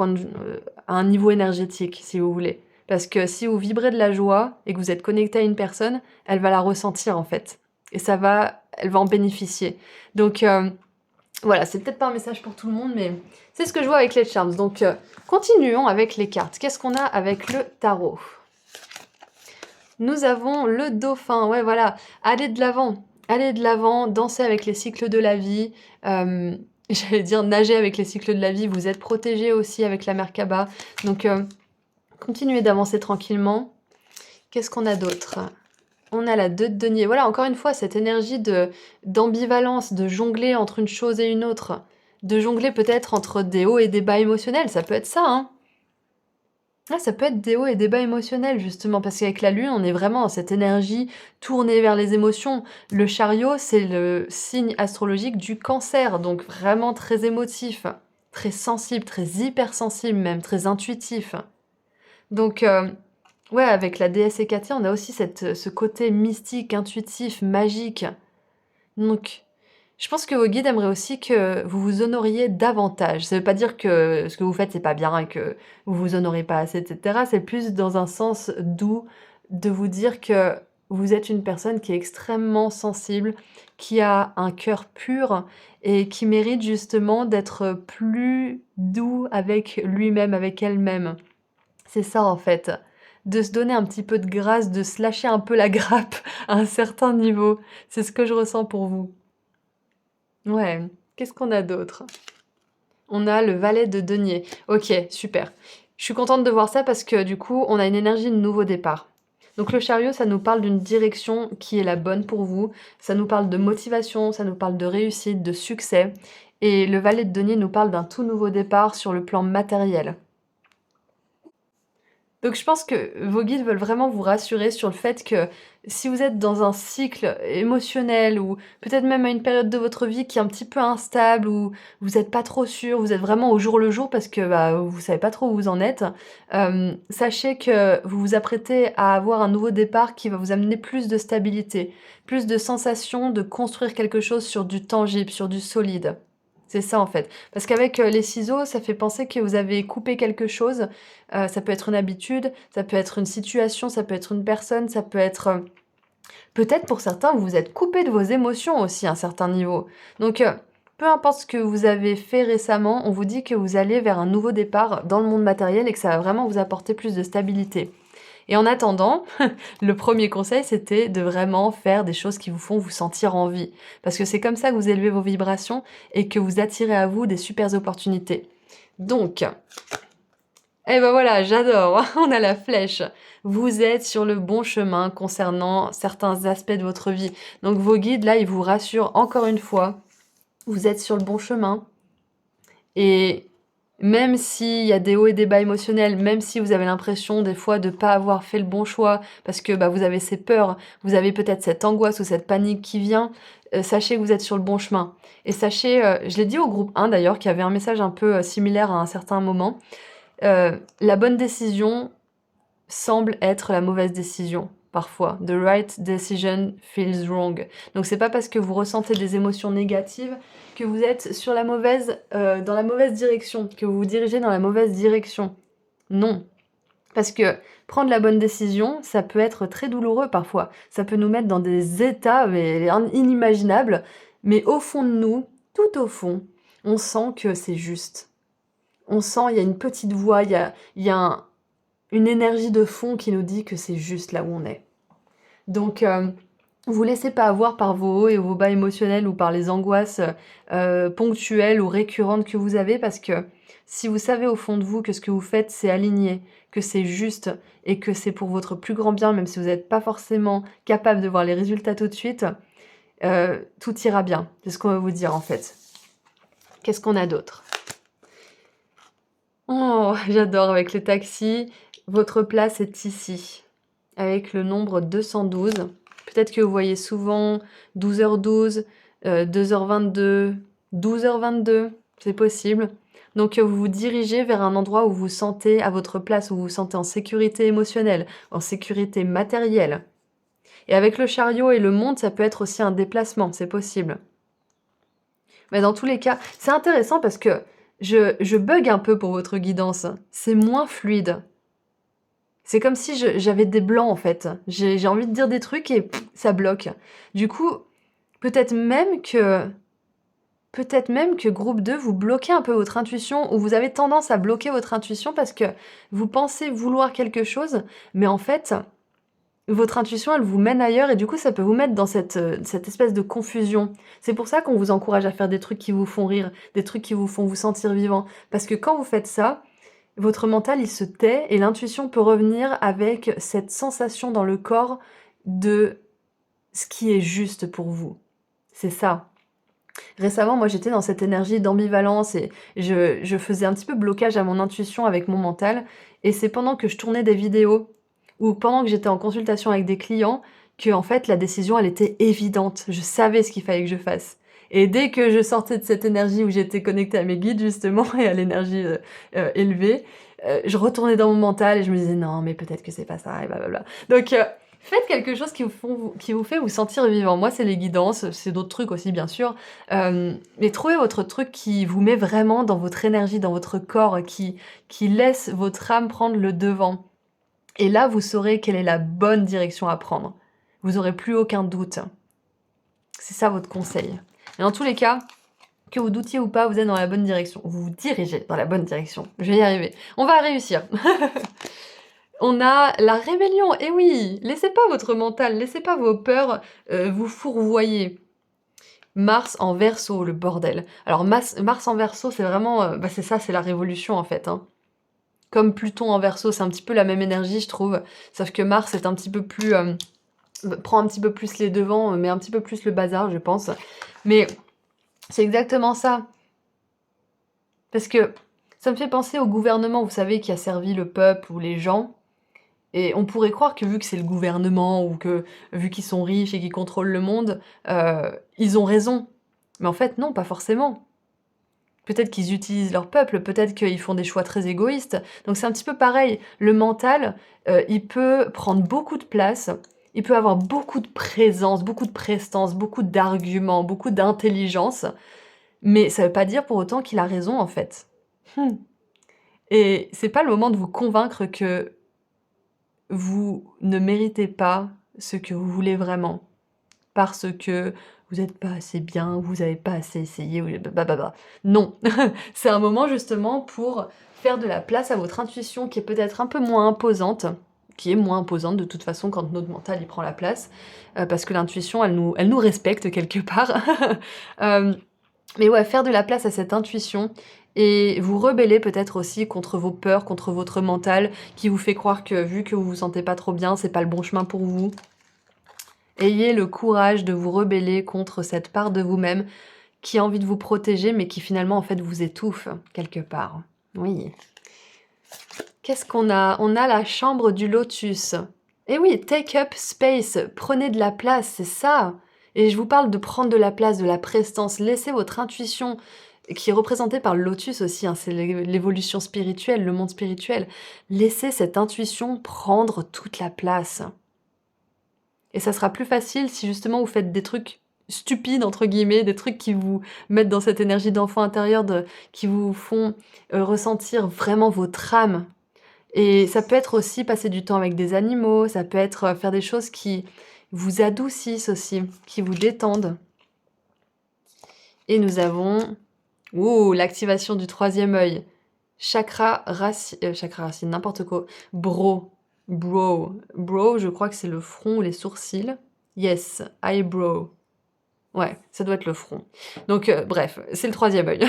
un niveau énergétique, si vous voulez. Parce que si vous vibrez de la joie et que vous êtes connecté à une personne, elle va la ressentir en fait. Et elle va en bénéficier. Donc voilà, c'est peut-être pas un message pour tout le monde, mais c'est ce que je vois avec les charms. Donc continuons avec les cartes. Qu'est-ce qu'on a avec le tarot? Nous avons le dauphin. Ouais, voilà. Allez de l'avant. Allez de l'avant, dansez avec les cycles de la vie. J'allais dire nager avec les cycles de la vie. Vous êtes protégé aussi avec la Merkaba. Donc continuez d'avancer tranquillement. Qu'est-ce qu'on a d'autre? On a la 2 de denier. Voilà, encore une fois, cette énergie d'ambivalence, de jongler entre une chose et une autre. De jongler peut-être entre des hauts et des bas émotionnels. Ça peut être ça, hein. Ah, ça peut être des hauts et des bas émotionnels, justement, parce qu'avec la lune, on est vraiment dans cette énergie tournée vers les émotions. Le chariot, c'est le signe astrologique du cancer, donc vraiment très émotif, très sensible, très hypersensible même, très intuitif. Donc, ouais, avec la déesse Hécatée, on a aussi ce côté mystique, intuitif, magique. Donc, je pense que vos guides aimeraient aussi que vous vous honoriez davantage. Ça veut pas dire que ce que vous faites, c'est pas bien et que vous vous honorez pas assez, etc. C'est plus dans un sens doux de vous dire que vous êtes une personne qui est extrêmement sensible, qui a un cœur pur et qui mérite justement d'être plus doux avec lui-même, avec elle-même. C'est ça en fait, de se donner un petit peu de grâce, de se lâcher un peu la grappe à un certain niveau. C'est ce que je ressens pour vous. Ouais, qu'est-ce qu'on a d'autre? On a le valet de denier. Ok, super. Je suis contente de voir ça parce que du coup, on a une énergie de nouveau départ. Donc le chariot, ça nous parle d'une direction qui est la bonne pour vous. Ça nous parle de motivation, ça nous parle de réussite, de succès. Et le valet de denier nous parle d'un tout nouveau départ sur le plan matériel. Donc je pense que vos guides veulent vraiment vous rassurer sur le fait que si vous êtes dans un cycle émotionnel ou peut-être même à une période de votre vie qui est un petit peu instable, ou vous êtes pas trop sûr, vous êtes vraiment au jour le jour parce que, bah, vous savez pas trop où vous en êtes, sachez que vous vous apprêtez à avoir un nouveau départ qui va vous amener plus de stabilité, plus de sensation de construire quelque chose sur du tangible, sur du solide. C'est ça en fait. Parce qu'avec, les ciseaux, ça fait penser que vous avez coupé quelque chose. Ça peut être une habitude, ça peut être une situation, ça peut être une personne, ça peut être, peut-être pour certains, vous vous êtes coupé de vos émotions aussi à un certain niveau. Donc, peu importe ce que vous avez fait récemment, on vous dit que vous allez vers un nouveau départ dans le monde matériel et que ça va vraiment vous apporter plus de stabilité. Et en attendant, le premier conseil, c'était de vraiment faire des choses qui vous font vous sentir en vie. Parce que c'est comme ça que vous élevez vos vibrations et que vous attirez à vous des supers opportunités. Donc, eh ben voilà, j'adore, on a la flèche. Vous êtes sur le bon chemin concernant certains aspects de votre vie. Donc vos guides, là, ils vous rassurent encore une fois. Vous êtes sur le bon chemin. Et même s'il y a des hauts et des bas émotionnels, même si vous avez l'impression des fois de ne pas avoir fait le bon choix, parce que bah, vous avez ces peurs, vous avez peut-être cette angoisse ou cette panique qui vient, sachez que vous êtes sur le bon chemin. Et sachez, je l'ai dit au groupe 1 d'ailleurs, qui avait un message un peu similaire à un certain moment, la bonne décision semble être la mauvaise décision, parfois. The right decision feels wrong. Donc c'est pas parce que vous ressentez des émotions négatives que vous êtes sur la mauvaise, dans la mauvaise direction, que vous vous dirigez dans la mauvaise direction. Non. Parce que prendre la bonne décision, ça peut être très douloureux parfois. Ça peut nous mettre dans des états inimaginables. Mais au fond de nous, tout au fond, on sent que c'est juste. On sent, il y a une petite voix, il y a une énergie de fond qui nous dit que c'est juste là où on est. Donc, vous laissez pas avoir par vos hauts et vos bas émotionnels ou par les angoisses ponctuelles ou récurrentes que vous avez, parce que si vous savez au fond de vous que ce que vous faites, c'est aligné, que c'est juste et que c'est pour votre plus grand bien, même si vous n'êtes pas forcément capable de voir les résultats tout de suite, tout ira bien. C'est ce qu'on va vous dire en fait. Qu'est-ce qu'on a d'autre ? Oh, j'adore avec le taxi. Votre place est ici, avec le nombre 212. Peut-être que vous voyez souvent 12h12, 2h22, 12h22, c'est possible. Donc vous vous dirigez vers un endroit où vous vous sentez à votre place, où vous vous sentez en sécurité émotionnelle, en sécurité matérielle. Et avec le chariot et le monde, ça peut être aussi un déplacement, c'est possible. Mais dans tous les cas, c'est intéressant parce que je bug un peu pour votre guidance. C'est moins fluide. C'est comme si j'avais des blancs en fait. J'ai envie de dire des trucs et ça bloque. Du coup, peut-être même que groupe 2, vous bloquez un peu votre intuition, ou vous avez tendance à bloquer votre intuition parce que vous pensez vouloir quelque chose, mais en fait, votre intuition, elle vous mène ailleurs et du coup, ça peut vous mettre dans cette espèce de confusion. C'est pour ça qu'on vous encourage à faire des trucs qui vous font rire, des trucs qui vous font vous sentir vivant. Parce que quand vous faites ça, votre mental, il se tait et l'intuition peut revenir avec cette sensation dans le corps de ce qui est juste pour vous. C'est ça. Récemment, moi, j'étais dans cette énergie d'ambivalence et je faisais un petit peu blocage à mon intuition avec mon mental. Et c'est pendant que je tournais des vidéos ou pendant que j'étais en consultation avec des clients que, en fait, la décision, elle était évidente. Je savais ce qu'il fallait que je fasse. Et dès que je sortais de cette énergie où j'étais connectée à mes guides, justement, et à l'énergie élevée, je retournais dans mon mental et je me disais non, mais peut-être que c'est pas ça, et blablabla. Donc, faites quelque chose qui vous fait vous sentir vivant. Moi, c'est les guidances, c'est d'autres trucs aussi, bien sûr. Mais trouvez votre truc qui vous met vraiment dans votre énergie, dans votre corps, qui laisse votre âme prendre le devant. Et là, vous saurez quelle est la bonne direction à prendre. Vous n'aurez plus aucun doute. C'est ça votre conseil. Et dans tous les cas, que vous doutiez ou pas, vous êtes dans la bonne direction. Vous vous dirigez dans la bonne direction. Je vais y arriver. On va réussir. On a la rébellion. Et oui, laissez pas votre mental, laissez pas vos peurs vous fourvoyer. Mars en Verseau, le bordel. Alors Mars en Verseau, c'est vraiment, c'est ça, c'est la révolution en fait. Hein. Comme Pluton en Verseau, c'est un petit peu la même énergie, je trouve. Sauf que Mars est un petit peu plus prend un petit peu plus les devants, mais un petit peu plus le bazar, je pense. Mais c'est exactement ça. Parce que ça me fait penser au gouvernement, vous savez, qui a servi le peuple ou les gens. Et on pourrait croire que vu que c'est le gouvernement ou que vu qu'ils sont riches et qu'ils contrôlent le monde, ils ont raison. Mais en fait, non, pas forcément. Peut-être qu'ils utilisent leur peuple, peut-être qu'ils font des choix très égoïstes. Donc c'est un petit peu pareil. Le mental, il peut prendre beaucoup de place, il peut avoir beaucoup de présence, beaucoup de prestance, beaucoup d'arguments, beaucoup d'intelligence, mais ça veut pas dire pour autant qu'il a raison, en fait. Et c'est pas le moment de vous convaincre que vous ne méritez pas ce que vous voulez vraiment, parce que vous n'êtes pas assez bien, vous n'avez pas assez essayé, ou blablabla. Non, c'est un moment justement pour faire de la place à votre intuition qui est peut-être un peu moins imposante, qui est moins imposante de toute façon quand notre mental y prend la place, parce que l'intuition, elle nous respecte quelque part. Mais ouais, faire de la place à cette intuition et vous rebeller peut-être aussi contre vos peurs, contre votre mental qui vous fait croire que vu que vous vous sentez pas trop bien, c'est pas le bon chemin pour vous. Ayez le courage de vous rebeller contre cette part de vous-même qui a envie de vous protéger, mais qui finalement en fait vous étouffe quelque part. Oui. Qu'est-ce qu'on a? On a la chambre du lotus. Et oui, take up space, prenez de la place, c'est ça. Et je vous parle de prendre de la place, de la prestance. Laissez votre intuition, qui est représentée par le lotus aussi, hein, c'est l'évolution spirituelle, le monde spirituel. Laissez cette intuition prendre toute la place. Et ça sera plus facile si justement vous faites des trucs stupides, entre guillemets, des trucs qui vous mettent dans cette énergie d'enfant intérieur, qui vous font ressentir vraiment votre âme. Et ça peut être aussi passer du temps avec des animaux, ça peut être faire des choses qui vous adoucissent aussi, qui vous détendent. Et nous avons l'activation du troisième œil. Chakra racine, n'importe quoi. Bro, je crois que c'est le front ou les sourcils. Yes, eyebrow. Ouais, ça doit être le front. Donc bref, c'est le troisième œil.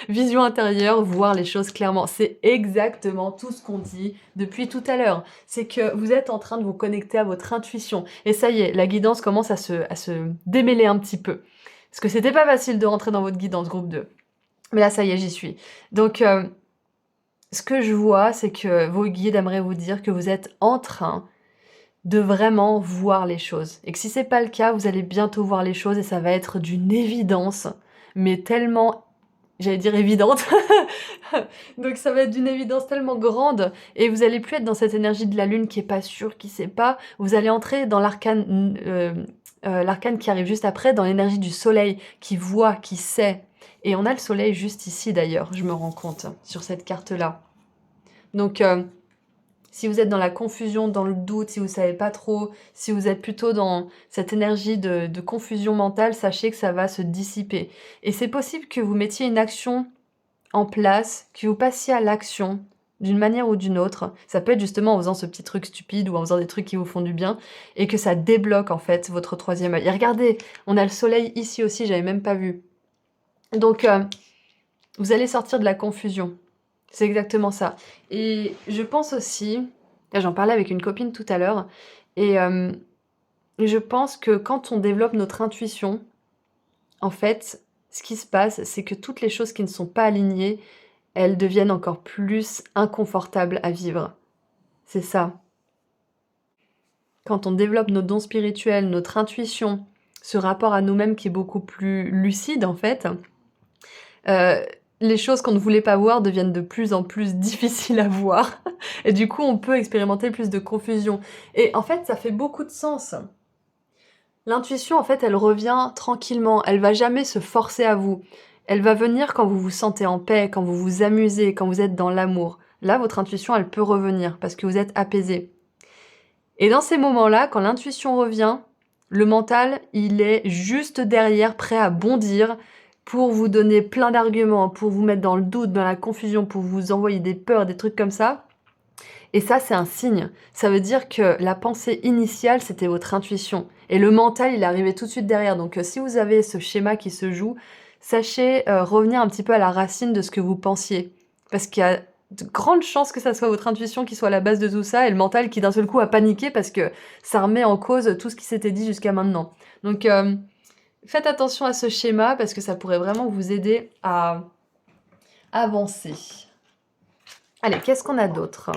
Vision intérieure, voir les choses clairement. C'est exactement tout ce qu'on dit depuis tout à l'heure. C'est que vous êtes en train de vous connecter à votre intuition. Et ça y est, la guidance commence à se démêler un petit peu. Parce que c'était pas facile de rentrer dans votre guidance groupe 2. Mais là, ça y est, j'y suis. Donc, ce que je vois, c'est que vos guides aimeraient vous dire que vous êtes en train de vraiment voir les choses. Et que si c'est pas le cas, vous allez bientôt voir les choses et ça va être d'une évidence, mais tellement, j'allais dire évidente. Donc ça va être d'une évidence tellement grande et vous allez plus être dans cette énergie de la lune qui est pas sûre, qui sait pas. Vous allez entrer dans l'arcane qui arrive juste après, dans l'énergie du soleil qui voit, qui sait. Et on a le soleil juste ici d'ailleurs, je me rends compte, sur cette carte-là. Donc si vous êtes dans la confusion, dans le doute, si vous savez pas trop, si vous êtes plutôt dans cette énergie de confusion mentale, sachez que ça va se dissiper. Et c'est possible que vous mettiez une action en place, que vous passiez à l'action d'une manière ou d'une autre. Ça peut être justement en faisant ce petit truc stupide ou en faisant des trucs qui vous font du bien et que ça débloque en fait votre troisième œil. Et regardez, on a le soleil ici aussi, j'avais même pas vu. Donc, vous allez sortir de la confusion. C'est exactement ça. Et je pense aussi, là j'en parlais avec une copine tout à l'heure, et je pense que quand on développe notre intuition, en fait, ce qui se passe, c'est que toutes les choses qui ne sont pas alignées, elles deviennent encore plus inconfortables à vivre. C'est ça. Quand on développe nos dons spirituels, notre intuition, ce rapport à nous-mêmes qui est beaucoup plus lucide en fait, les choses qu'on ne voulait pas voir deviennent de plus en plus difficiles à voir. Et du coup, on peut expérimenter plus de confusion. Et en fait, ça fait beaucoup de sens. L'intuition, en fait, elle revient tranquillement. Elle va jamais se forcer à vous. Elle va venir quand vous vous sentez en paix, quand vous vous amusez, quand vous êtes dans l'amour. Là, votre intuition, elle peut revenir parce que vous êtes apaisé. Et dans ces moments-là, quand l'intuition revient, le mental, il est juste derrière, prêt à bondir pour vous donner plein d'arguments, pour vous mettre dans le doute, dans la confusion, pour vous envoyer des peurs, des trucs comme ça. Et ça, c'est un signe. Ça veut dire que la pensée initiale, c'était votre intuition. Et le mental, il est arrivé tout de suite derrière. Donc, si vous avez ce schéma qui se joue, sachez revenir un petit peu à la racine de ce que vous pensiez. Parce qu'il y a de grandes chances que ça soit votre intuition qui soit à la base de tout ça et le mental qui d'un seul coup a paniqué parce que ça remet en cause tout ce qui s'était dit jusqu'à maintenant. Donc, faites attention à ce schéma parce que ça pourrait vraiment vous aider à avancer. Allez, qu'est-ce qu'on a d'autre ?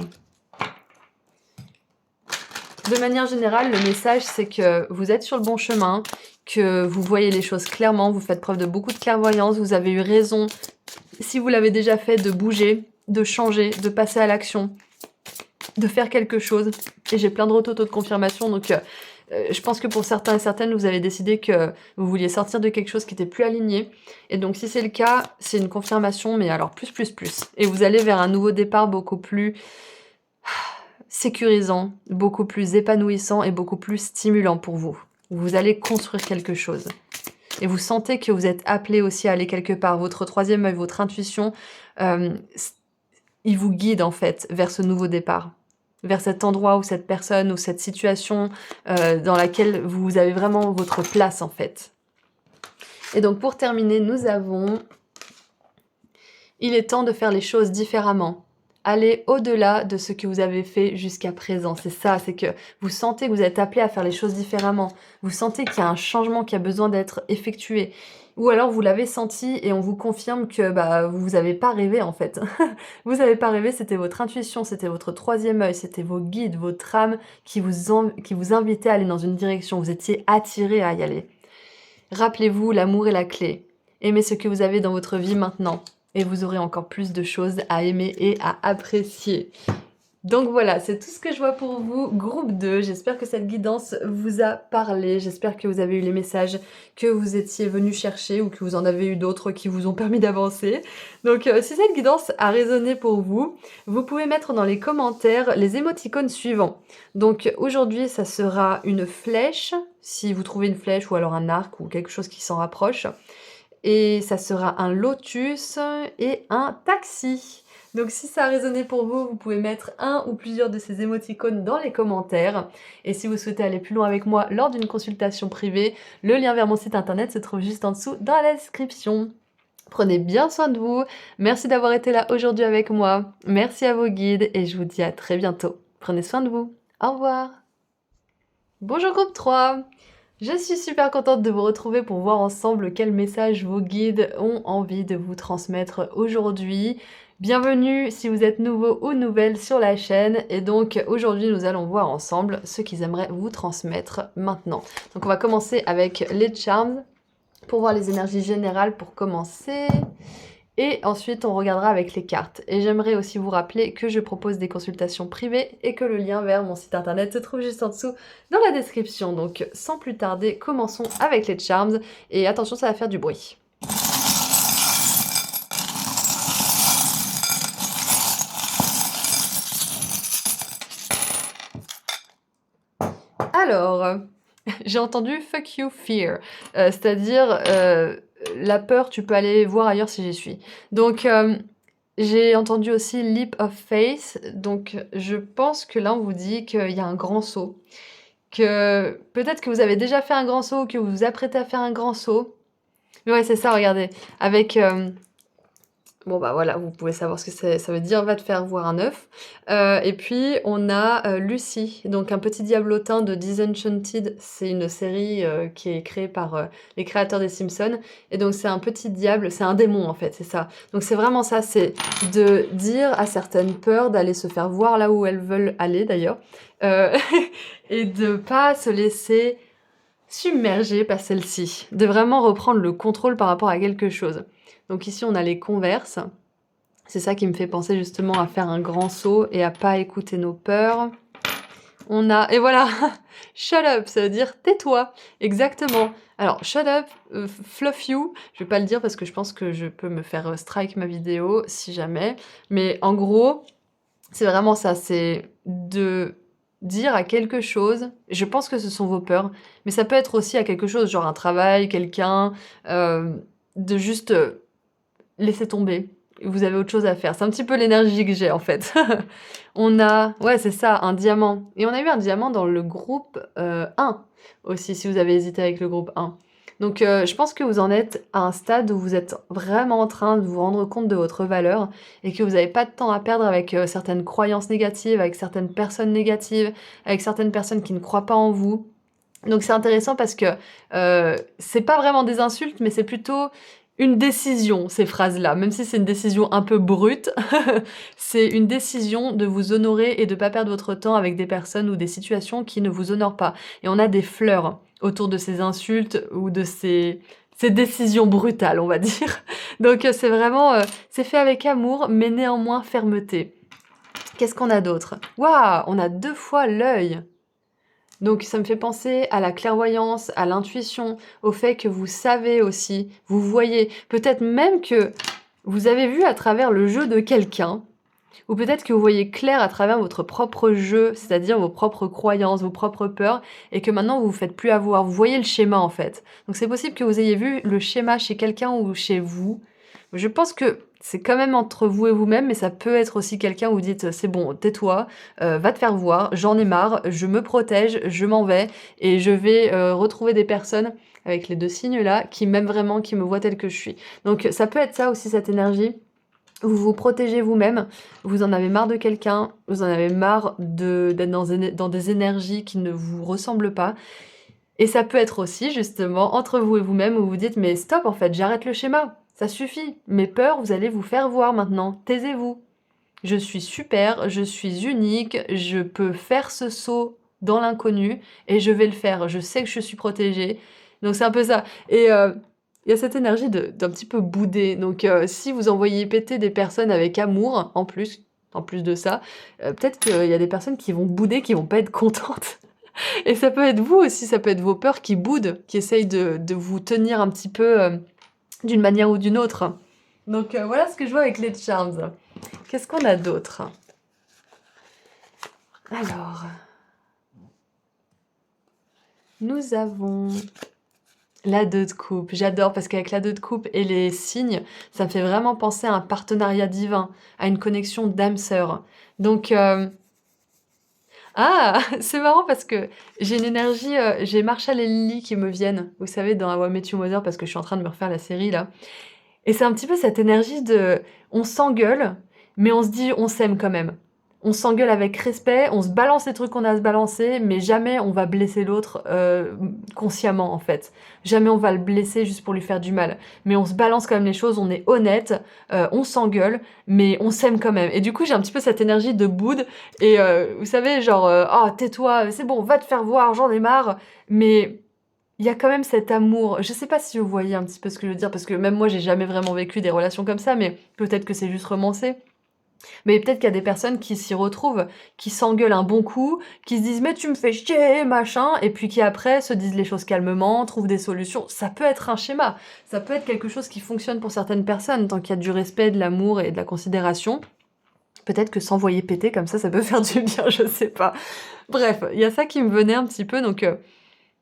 de manière générale, le message, c'est que vous êtes sur le bon chemin, que vous voyez les choses clairement, vous faites preuve de beaucoup de clairvoyance, vous avez eu raison, si vous l'avez déjà fait, de bouger, de changer, de passer à l'action, de faire quelque chose. Et j'ai plein de retours de confirmation, donc je pense que pour certains et certaines, vous avez décidé que vous vouliez sortir de quelque chose qui était plus aligné. Et donc si c'est le cas, c'est une confirmation, mais alors plus. Et vous allez vers un nouveau départ beaucoup plus sécurisant, beaucoup plus épanouissant et beaucoup plus stimulant pour vous. Vous allez construire quelque chose. Et vous sentez que vous êtes appelé aussi à aller quelque part. Votre troisième œil, votre intuition, il vous guide en fait vers ce nouveau départ. Vers cet endroit ou cette personne ou cette situation dans laquelle vous avez vraiment votre place en fait. Et donc pour terminer, nous avons... Il est temps de faire les choses différemment. Allez au-delà de ce que vous avez fait jusqu'à présent. C'est ça, c'est que vous sentez que vous êtes appelé à faire les choses différemment. Vous sentez qu'il y a un changement qui a besoin d'être effectué. Ou alors vous l'avez senti et on vous confirme que vous n'avez pas rêvé en fait. Vous n'avez pas rêvé, c'était votre intuition, c'était votre troisième œil, c'était vos guides, votre âme qui vous invitait à aller dans une direction. Vous étiez attiré à y aller. Rappelez-vous, l'amour est la clé. Aimez ce que vous avez dans votre vie maintenant. Et vous aurez encore plus de choses à aimer et à apprécier. Donc voilà, c'est tout ce que je vois pour vous, groupe 2. J'espère que cette guidance vous a parlé. J'espère que vous avez eu les messages que vous étiez venus chercher ou que vous en avez eu d'autres qui vous ont permis d'avancer. Donc si cette guidance a résonné pour vous, vous pouvez mettre dans les commentaires les émoticônes suivants. Donc aujourd'hui, ça sera une flèche, si vous trouvez une flèche ou alors un arc ou quelque chose qui s'en rapproche. Et ça sera un lotus et un taxi. Donc si ça a résonné pour vous, vous pouvez mettre un ou plusieurs de ces émoticônes dans les commentaires. Et si vous souhaitez aller plus loin avec moi lors d'une consultation privée, le lien vers mon site internet se trouve juste en dessous dans la description. Prenez bien soin de vous. Merci d'avoir été là aujourd'hui avec moi. Merci à vos guides et je vous dis à très bientôt. Prenez soin de vous. Au revoir. Bonjour groupe 3. Je suis super contente de vous retrouver pour voir ensemble quel message vos guides ont envie de vous transmettre aujourd'hui. Bienvenue si vous êtes nouveau ou nouvelle sur la chaîne et donc aujourd'hui nous allons voir ensemble ce qu'ils aimeraient vous transmettre maintenant. Donc on va commencer avec les charms pour voir les énergies générales pour commencer. Et ensuite, on regardera avec les cartes. Et j'aimerais aussi vous rappeler que je propose des consultations privées et que le lien vers mon site internet se trouve juste en dessous dans la description. Donc, sans plus tarder, commençons avec les charms. Et attention, ça va faire du bruit. Alors, j'ai entendu « fuck you, fear », c'est-à-dire... la peur, tu peux aller voir ailleurs si j'y suis. Donc, j'ai entendu aussi leap of faith. Donc, je pense que là, on vous dit qu'il y a un grand saut. Que peut-être que vous avez déjà fait un grand saut ou que vous vous apprêtez à faire un grand saut. Mais ouais, c'est ça, regardez. Avec... bon, bah voilà, vous pouvez savoir ce que ça veut dire, va te faire voir un œuf. Et puis, on a Lucy, donc un petit diablotin de Disenchanted. C'est une série qui est créée par les créateurs des Simpsons. Et donc, c'est un petit diable, c'est un démon en fait, c'est ça. Donc, c'est vraiment ça, c'est de dire à certaines peurs d'aller se faire voir là où elles veulent aller d'ailleurs. Et de pas se laisser submerger par celle-ci. De vraiment reprendre le contrôle par rapport à quelque chose. Donc ici, on a les converses. C'est ça qui me fait penser justement à faire un grand saut et à pas écouter nos peurs. On a... Et voilà, shut up, ça veut dire tais-toi. Exactement. Alors, shut up, fluff you. Je vais pas le dire parce que je pense que je peux me faire strike ma vidéo si jamais. Mais en gros, c'est vraiment ça. C'est de dire à quelque chose, je pense que ce sont vos peurs, mais ça peut être aussi à quelque chose, genre un travail, quelqu'un, de juste... laissez tomber, vous avez autre chose à faire. C'est un petit peu l'énergie que j'ai en fait. On a, ouais c'est ça, un diamant. Et on a eu un diamant dans le groupe 1 aussi, si vous avez hésité avec le groupe 1. Donc je pense que vous en êtes à un stade où vous êtes vraiment en train de vous rendre compte de votre valeur et que vous n'avez pas de temps à perdre avec certaines croyances négatives, avec certaines personnes négatives, avec certaines personnes qui ne croient pas en vous. Donc c'est intéressant parce que c'est pas vraiment des insultes, mais c'est plutôt... une décision, ces phrases-là, même si c'est une décision un peu brute, c'est une décision de vous honorer et de pas perdre votre temps avec des personnes ou des situations qui ne vous honorent pas. Et on a des fleurs autour de ces insultes ou de ces décisions brutales, on va dire. Donc c'est vraiment, c'est fait avec amour, mais néanmoins fermeté. Qu'est-ce qu'on a d'autre? Waouh! On a 2 fois l'œil. Donc ça me fait penser à la clairvoyance, à l'intuition, au fait que vous savez aussi, vous voyez. Peut-être même que vous avez vu à travers le jeu de quelqu'un, ou peut-être que vous voyez clair à travers votre propre jeu, c'est-à-dire vos propres croyances, vos propres peurs, et que maintenant vous vous faites plus avoir. Vous voyez le schéma en fait. Donc c'est possible que vous ayez vu le schéma chez quelqu'un ou chez vous. Je pense que c'est quand même entre vous et vous-même, mais ça peut être aussi quelqu'un où vous dites c'est bon, tais-toi, va te faire voir, j'en ai marre, je me protège, je m'en vais et je vais retrouver des personnes avec les 2 signes là qui m'aiment vraiment, qui me voient telle que je suis. Donc ça peut être ça aussi cette énergie. Vous vous protégez vous-même, vous en avez marre de quelqu'un, vous en avez marre d'être dans des énergies qui ne vous ressemblent pas. Et ça peut être aussi justement entre vous et vous-même où vous dites mais stop en fait, j'arrête le schéma, ça suffit. Mes peurs, vous allez vous faire voir maintenant, taisez-vous. Je suis super, je suis unique, je peux faire ce saut dans l'inconnu et je vais le faire. Je sais que je suis protégée. Donc c'est un peu ça. Et il y a cette énergie d'un petit peu bouder. Donc si vous envoyez péter des personnes avec amour, en plus de ça, peut-être qu'il y a des personnes qui vont bouder, qui vont pas être contentes. Et ça peut être vous aussi, ça peut être vos peurs qui boudent, qui essayent de vous tenir un petit peu d'une manière ou d'une autre. Donc voilà ce que je vois avec les charms. Qu'est-ce qu'on a d'autre? Alors, nous avons la 2 de coupe. J'adore parce qu'avec la 2 de coupe et les signes, ça me fait vraiment penser à un partenariat divin, à une connexion d'âme sœur. Donc, ah, c'est marrant parce que j'ai une énergie, j'ai Marshall et Lily qui me viennent, vous savez, dans How I Met Your Mother, parce que je suis en train de me refaire la série là. Et c'est un petit peu cette énergie de on s'engueule, mais on se dit on s'aime quand même. On s'engueule avec respect, on se balance les trucs qu'on a à se balancer, mais jamais on va blesser l'autre consciemment en fait. Jamais on va le blesser juste pour lui faire du mal. Mais on se balance quand même les choses, on est honnête, on s'engueule, mais on s'aime quand même. Et du coup j'ai un petit peu cette énergie de boude, et vous savez genre ah tais-toi, c'est bon, va te faire voir, j'en ai marre, mais il y a quand même cet amour. Je sais pas si vous voyez un petit peu ce que je veux dire, parce que même moi, j'ai jamais vraiment vécu des relations comme ça, mais peut-être que c'est juste romancé. Mais peut-être qu'il y a des personnes qui s'y retrouvent, qui s'engueulent un bon coup, qui se disent mais tu me fais chier, machin, et puis qui après se disent les choses calmement, trouvent des solutions. Ça peut être un schéma, ça peut être quelque chose qui fonctionne pour certaines personnes, tant qu'il y a du respect, de l'amour et de la considération. Peut-être que s'envoyer péter comme ça peut faire du bien, je sais pas. Bref, il y a ça qui me venait un petit peu, donc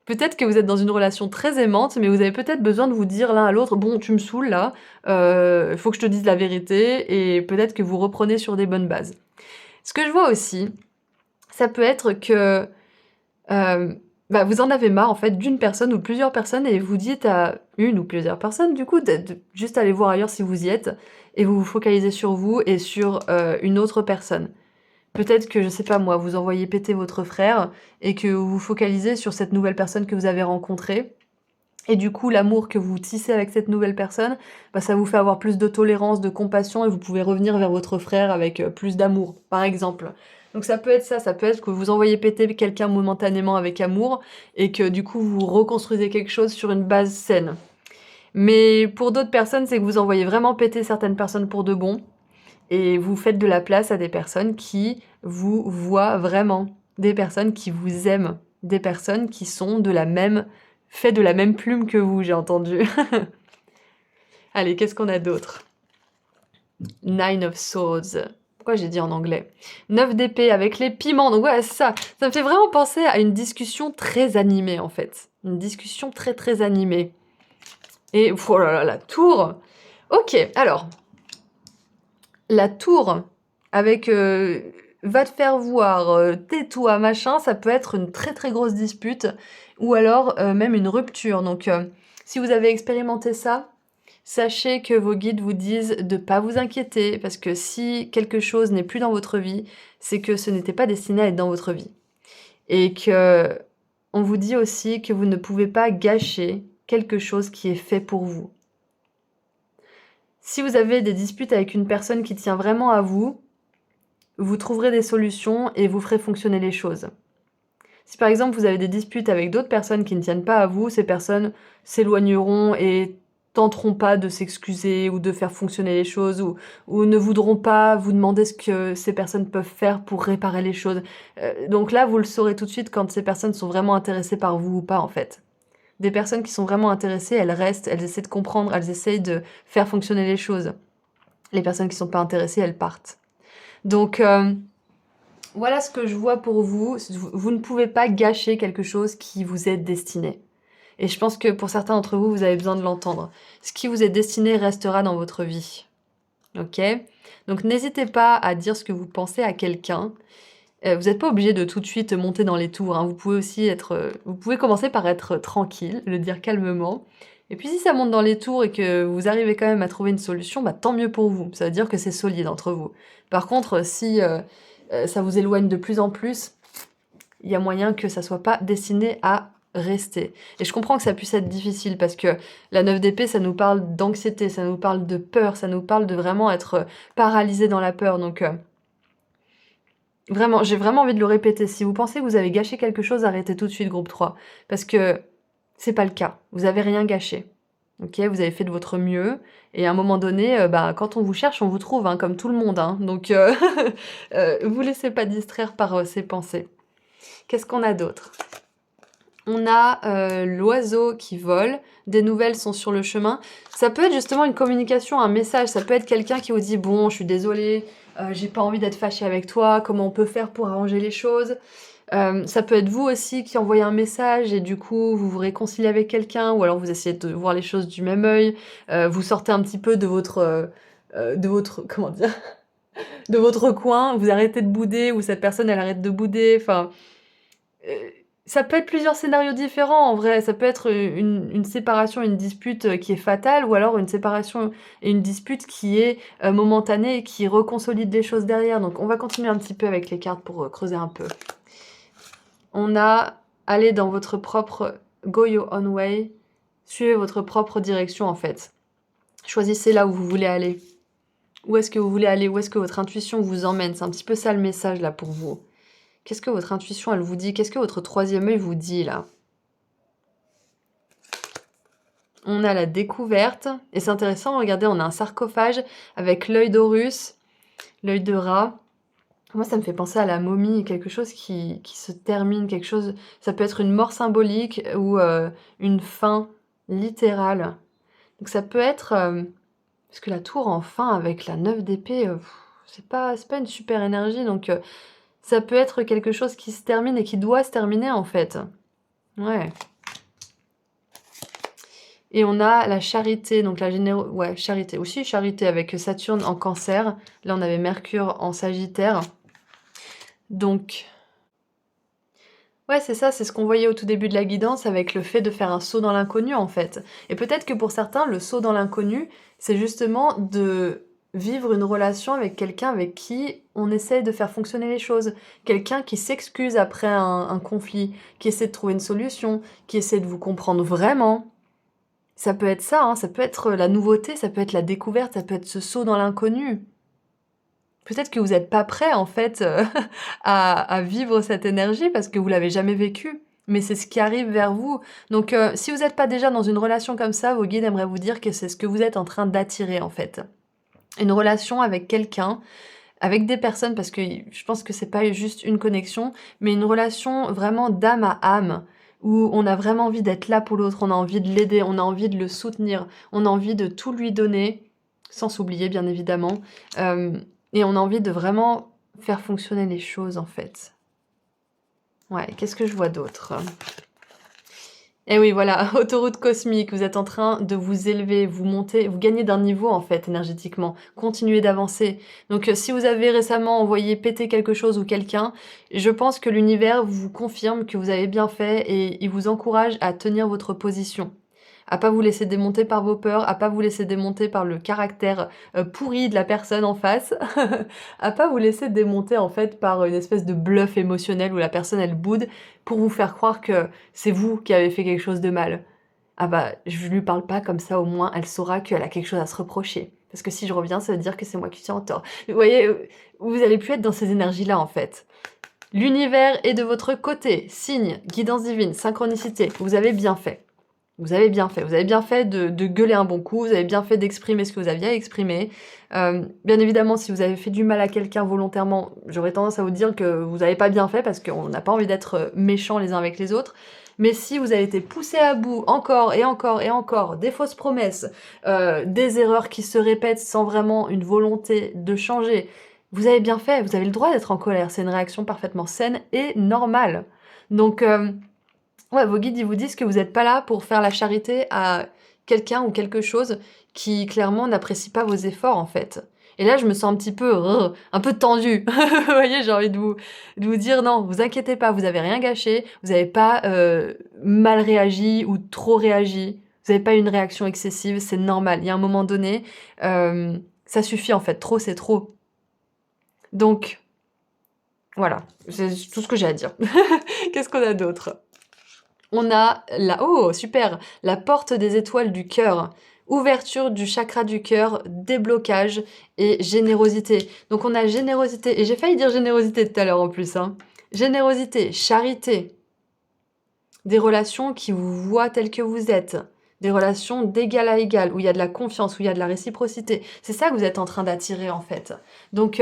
peut-être que vous êtes dans une relation très aimante, mais vous avez peut-être besoin de vous dire l'un à l'autre: «Bon, tu me saoules là, faut que je te dise la vérité», et peut-être que vous reprenez sur des bonnes bases. Ce que je vois aussi, ça peut être que, vous en avez marre en fait d'une personne ou de plusieurs personnes et vous dites à une ou plusieurs personnes du coup de juste aller voir ailleurs si vous y êtes, et vous vous focalisez sur vous et sur, une autre personne. Peut-être que, je sais pas moi, vous envoyez péter votre frère et que vous vous focalisez sur cette nouvelle personne que vous avez rencontrée, et du coup, l'amour que vous tissez avec cette nouvelle personne, ça vous fait avoir plus de tolérance, de compassion, et vous pouvez revenir vers votre frère avec, plus d'amour, par exemple. Donc ça peut être ça, ça peut être que vous envoyez péter quelqu'un momentanément avec amour et que du coup, vous reconstruisez quelque chose sur une base saine. Mais pour d'autres personnes, c'est que vous envoyez vraiment péter certaines personnes pour de bon, et vous faites de la place à des personnes qui vous voient vraiment, des personnes qui vous aiment, des personnes qui sont faites de la même plume que vous, j'ai entendu. Allez, qu'est-ce qu'on a d'autre? Nine of Swords. Pourquoi j'ai dit en anglais? 9 d'épée avec les piments. Donc ouais, ça me fait vraiment penser à une discussion très animée en fait. Une discussion très très animée. Et oh là là, la tour. Ok, alors la tour avec va te faire voir, tais-toi, machin, ça peut être une très très grosse dispute, ou alors même une rupture. Donc si vous avez expérimenté ça, sachez que vos guides vous disent de pas vous inquiéter, parce que si quelque chose n'est plus dans votre vie, c'est que ce n'était pas destiné à être dans votre vie. Et que on vous dit aussi que vous ne pouvez pas gâcher quelque chose qui est fait pour vous. Si vous avez des disputes avec une personne qui tient vraiment à vous, vous trouverez des solutions et vous ferez fonctionner les choses. Si par exemple vous avez des disputes avec d'autres personnes qui ne tiennent pas à vous, ces personnes s'éloigneront et tenteront pas de s'excuser ou de faire fonctionner les choses ou ne voudront pas vous demander ce que ces personnes peuvent faire pour réparer les choses. Donc là, vous le saurez tout de suite quand ces personnes sont vraiment intéressées par vous ou pas en fait. Des personnes qui sont vraiment intéressées, elles restent, elles essaient de comprendre, elles essayent de faire fonctionner les choses. Les personnes qui sont pas intéressées, elles partent. Donc voilà ce que je vois pour vous. Vous ne pouvez pas gâcher quelque chose qui vous est destiné. Et je pense que pour certains d'entre vous, vous avez besoin de l'entendre. Ce qui vous est destiné restera dans votre vie. Ok? Donc n'hésitez pas à dire ce que vous pensez à quelqu'un. Vous n'êtes pas obligé de tout de suite monter dans les tours, hein. Vous pouvez aussi vous pouvez commencer par être tranquille, le dire calmement. Et puis si ça monte dans les tours et que vous arrivez quand même à trouver une solution, bah tant mieux pour vous. Ça veut dire que c'est solide entre vous. Par contre, si ça vous éloigne de plus en plus, il y a moyen que ça soit pas destiné à rester. Et je comprends que ça puisse être difficile parce que la 9 d'épée, ça nous parle d'anxiété, ça nous parle de peur, ça nous parle de vraiment être paralysé dans la peur. Donc vraiment, j'ai vraiment envie de le répéter. Si vous pensez que vous avez gâché quelque chose, arrêtez tout de suite groupe 3. Parce que c'est pas le cas. Vous avez rien gâché. Ok, vous avez fait de votre mieux. Et à un moment donné, bah, quand on vous cherche, on vous trouve, hein, comme tout le monde. Hein. Donc, vous laissez pas distraire par ces pensées. Qu'est-ce qu'on a d'autre? On a l'oiseau qui vole, des nouvelles sont sur le chemin. Ça peut être justement une communication, un message. Ça peut être quelqu'un qui vous dit « Bon, je suis désolée, j'ai pas envie d'être fâchée avec toi, comment on peut faire pour arranger les choses ?» Ça peut être vous aussi qui envoyez un message et du coup vous vous réconciliez avec quelqu'un ou alors vous essayez de voir les choses du même œil. Vous sortez un petit peu de votre comment dire, de votre coin, vous arrêtez de bouder ou cette personne elle arrête de bouder. Enfin, ça peut être plusieurs scénarios différents en vrai. Ça peut être une séparation, une dispute qui est fatale ou alors une séparation et une dispute qui est momentanée et qui reconsolide les choses derrière. Donc on va continuer un petit peu avec les cartes pour creuser un peu. On a aller dans votre propre go your own way, suivez votre propre direction en fait. Choisissez là où vous voulez aller. Où est-ce que vous voulez aller? Où est-ce que votre intuition vous emmène? C'est un petit peu ça le message là pour vous. Qu'est-ce que votre intuition elle vous dit? Qu'est-ce que votre troisième œil vous dit là? On a la découverte. Et c'est intéressant, regardez, on a un sarcophage avec l'œil d'Horus, l'œil de rat. Moi, ça me fait penser à la momie, quelque chose qui se termine, quelque chose... Ça peut être une mort symbolique ou une fin littérale. Donc ça peut être... parce que la tour en fin avec la 9 d'épée, c'est pas une super énergie. Donc ça peut être quelque chose qui se termine et qui doit se terminer en fait. Ouais. Et on a la charité, donc la générosité. Ouais, charité. Aussi charité avec Saturne en cancer. Là, on avait Mercure en sagittaire. Donc, ouais, c'est ça, c'est ce qu'on voyait au tout début de la guidance avec le fait de faire un saut dans l'inconnu en fait. Et peut-être que pour certains, le saut dans l'inconnu, c'est justement de vivre une relation avec quelqu'un avec qui on essaie de faire fonctionner les choses. Quelqu'un qui s'excuse après un conflit, qui essaie de trouver une solution, qui essaie de vous comprendre vraiment. Ça peut être ça, hein, ça peut être la nouveauté, ça peut être la découverte, ça peut être ce saut dans l'inconnu. Peut-être que vous n'êtes pas prêt, en fait, à vivre cette énergie parce que vous l'avez jamais vécue. Mais c'est ce qui arrive vers vous. Donc, si vous n'êtes pas déjà dans une relation comme ça, vos guides aimeraient vous dire que c'est ce que vous êtes en train d'attirer, en fait. Une relation avec quelqu'un, avec des personnes, parce que je pense que c'est pas juste une connexion, mais une relation vraiment d'âme à âme, où on a vraiment envie d'être là pour l'autre, on a envie de l'aider, on a envie de le soutenir, on a envie de tout lui donner, sans s'oublier, bien évidemment. Et on a envie de vraiment faire fonctionner les choses, en fait. Ouais, qu'est-ce que je vois d'autre? Eh oui, voilà, autoroute cosmique, vous êtes en train de vous élever, vous montez, vous gagnez d'un niveau, en fait, énergétiquement. Continuez d'avancer. Donc, si vous avez récemment envoyé péter quelque chose ou quelqu'un, je pense que l'univers vous confirme que vous avez bien fait et il vous encourage à tenir votre position. À pas vous laisser démonter par vos peurs, à pas vous laisser démonter par le caractère pourri de la personne en face, à pas vous laisser démonter en fait par une espèce de bluff émotionnel où la personne elle boude pour vous faire croire que c'est vous qui avez fait quelque chose de mal. Ah bah, je lui parle pas comme ça, au moins elle saura qu'elle a quelque chose à se reprocher. Parce que si je reviens, ça veut dire que c'est moi qui suis en tort. Vous voyez, vous allez plus être dans ces énergies-là, en fait. L'univers est de votre côté. Signe, guidance divine, synchronicité. Vous avez bien fait. Vous avez bien fait. Vous avez bien fait de gueuler un bon coup. Vous avez bien fait d'exprimer ce que vous aviez à exprimer. Bien évidemment, si vous avez fait du mal à quelqu'un volontairement, j'aurais tendance à vous dire que vous n'avez pas bien fait parce qu'on n'a pas envie d'être méchants les uns avec les autres. Mais si vous avez été poussé à bout encore et encore et encore, des fausses promesses, des erreurs qui se répètent sans vraiment une volonté de changer, vous avez bien fait. Vous avez le droit d'être en colère. C'est une réaction parfaitement saine et normale. Donc, ouais, vos guides, ils vous disent que vous n'êtes pas là pour faire la charité à quelqu'un ou quelque chose qui clairement n'apprécie pas vos efforts en fait. Et là, je me sens un peu tendue. Vous voyez, j'ai envie de vous dire non, vous inquiétez pas, vous avez rien gâché, vous n'avez pas mal réagi ou trop réagi, vous n'avez pas une réaction excessive, c'est normal. Il y a un moment donné, ça suffit en fait, trop c'est trop. Donc, voilà, c'est tout ce que j'ai à dire. Qu'est-ce qu'on a d'autre? On a oh super, la porte des étoiles du cœur, ouverture du chakra du cœur, déblocage et générosité. Donc on a générosité, et j'ai failli dire générosité tout à l'heure en plus, hein. Générosité, charité, des relations qui vous voient tel que vous êtes, des relations d'égal à égal, où il y a de la confiance, où il y a de la réciprocité. C'est ça que vous êtes en train d'attirer en fait. Donc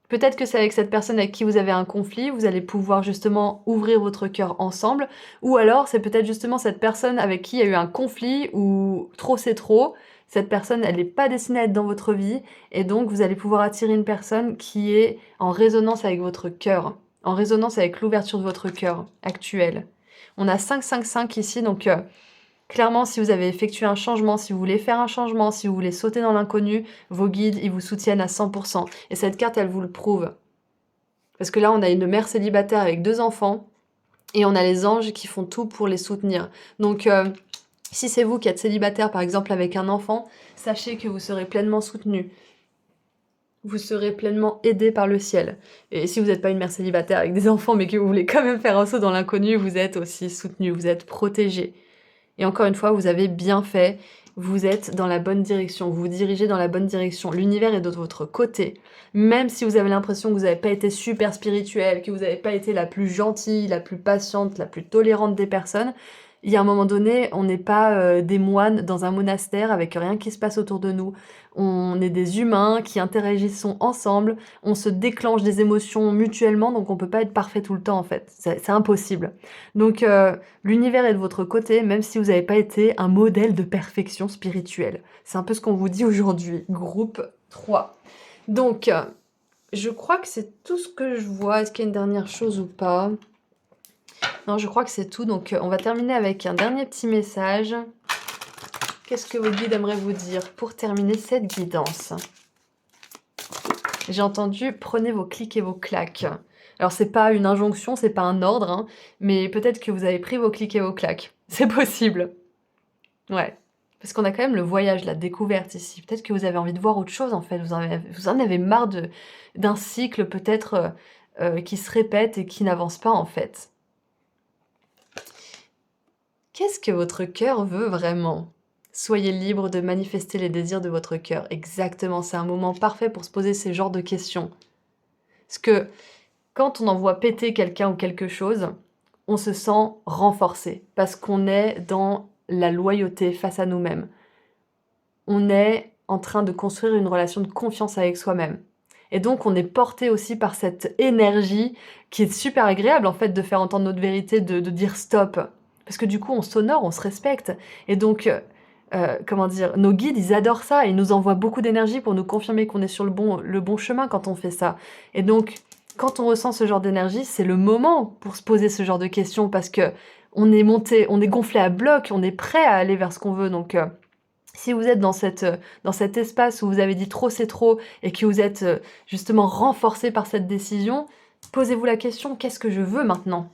peut-être que c'est avec cette personne avec qui vous avez un conflit, vous allez pouvoir justement ouvrir votre cœur ensemble, ou alors c'est peut-être justement cette personne avec qui il y a eu un conflit, ou trop c'est trop, cette personne elle n'est pas destinée à être dans votre vie, et donc vous allez pouvoir attirer une personne qui est en résonance avec votre cœur, en résonance avec l'ouverture de votre cœur actuelle. On a 5-5-5 ici, donc clairement, si vous avez effectué un changement, si vous voulez faire un changement, si vous voulez sauter dans l'inconnu, vos guides, ils vous soutiennent à 100%. Et cette carte, elle vous le prouve. Parce que là, on a une mère célibataire avec 2 enfants, et on a les anges qui font tout pour les soutenir. Donc, si c'est vous qui êtes célibataire, par exemple, avec un enfant, sachez que vous serez pleinement soutenu. Vous serez pleinement aidé par le ciel. Et si vous n'êtes pas une mère célibataire avec des enfants, mais que vous voulez quand même faire un saut dans l'inconnu, vous êtes aussi soutenu, vous êtes protégé. Et encore une fois, vous avez bien fait, vous êtes dans la bonne direction, vous vous dirigez dans la bonne direction. L'univers est de votre côté. Même si vous avez l'impression que vous n'avez pas été super spirituel, que vous n'avez pas été la plus gentille, la plus patiente, la plus tolérante des personnes, il y a un moment donné, on n'est pas des moines dans un monastère avec rien qui se passe autour de nous. On est des humains qui interagissons ensemble, on se déclenche des émotions mutuellement, donc on peut pas être parfait tout le temps en fait. C'est impossible. Donc l'univers est de votre côté, même si vous n'avez pas été un modèle de perfection spirituelle. C'est un peu ce qu'on vous dit aujourd'hui. Groupe 3. Donc, je crois que c'est tout ce que je vois. Est-ce qu'il y a une dernière chose ou pas? Non, je crois que c'est tout. Donc, on va terminer avec un dernier petit message. Qu'est-ce que vos guides aimeraient vous dire pour terminer cette guidance? J'ai entendu, prenez vos clics et vos claques. Alors, c'est pas une injonction, c'est pas un ordre, hein, mais peut-être que vous avez pris vos clics et vos claques. C'est possible. Ouais. Parce qu'on a quand même le voyage, la découverte ici. Peut-être que vous avez envie de voir autre chose, en fait. Vous en avez marre d'un cycle, peut-être, qui se répète et qui n'avance pas, en fait. Qu'est-ce que votre cœur veut vraiment? Soyez libre de manifester les désirs de votre cœur. Exactement, c'est un moment parfait pour se poser ces genres de questions. Parce que quand on envoie péter quelqu'un ou quelque chose, on se sent renforcé. Parce qu'on est dans la loyauté face à nous-mêmes. On est en train de construire une relation de confiance avec soi-même. Et donc, on est porté aussi par cette énergie qui est super agréable, en fait, de faire entendre notre vérité, de dire stop. Parce que du coup, on s'honore, on se respecte. Et donc, comment dire, nos guides, ils adorent ça. Ils nous envoient beaucoup d'énergie pour nous confirmer qu'on est sur le bon chemin quand on fait ça. Et donc, quand on ressent ce genre d'énergie, c'est le moment pour se poser ce genre de questions parce que on est monté, on est gonflé à bloc, on est prêt à aller vers ce qu'on veut. Donc, si vous êtes dans cet espace où vous avez dit trop c'est trop et que vous êtes justement renforcé par cette décision, posez-vous la question, qu'est-ce que je veux maintenant?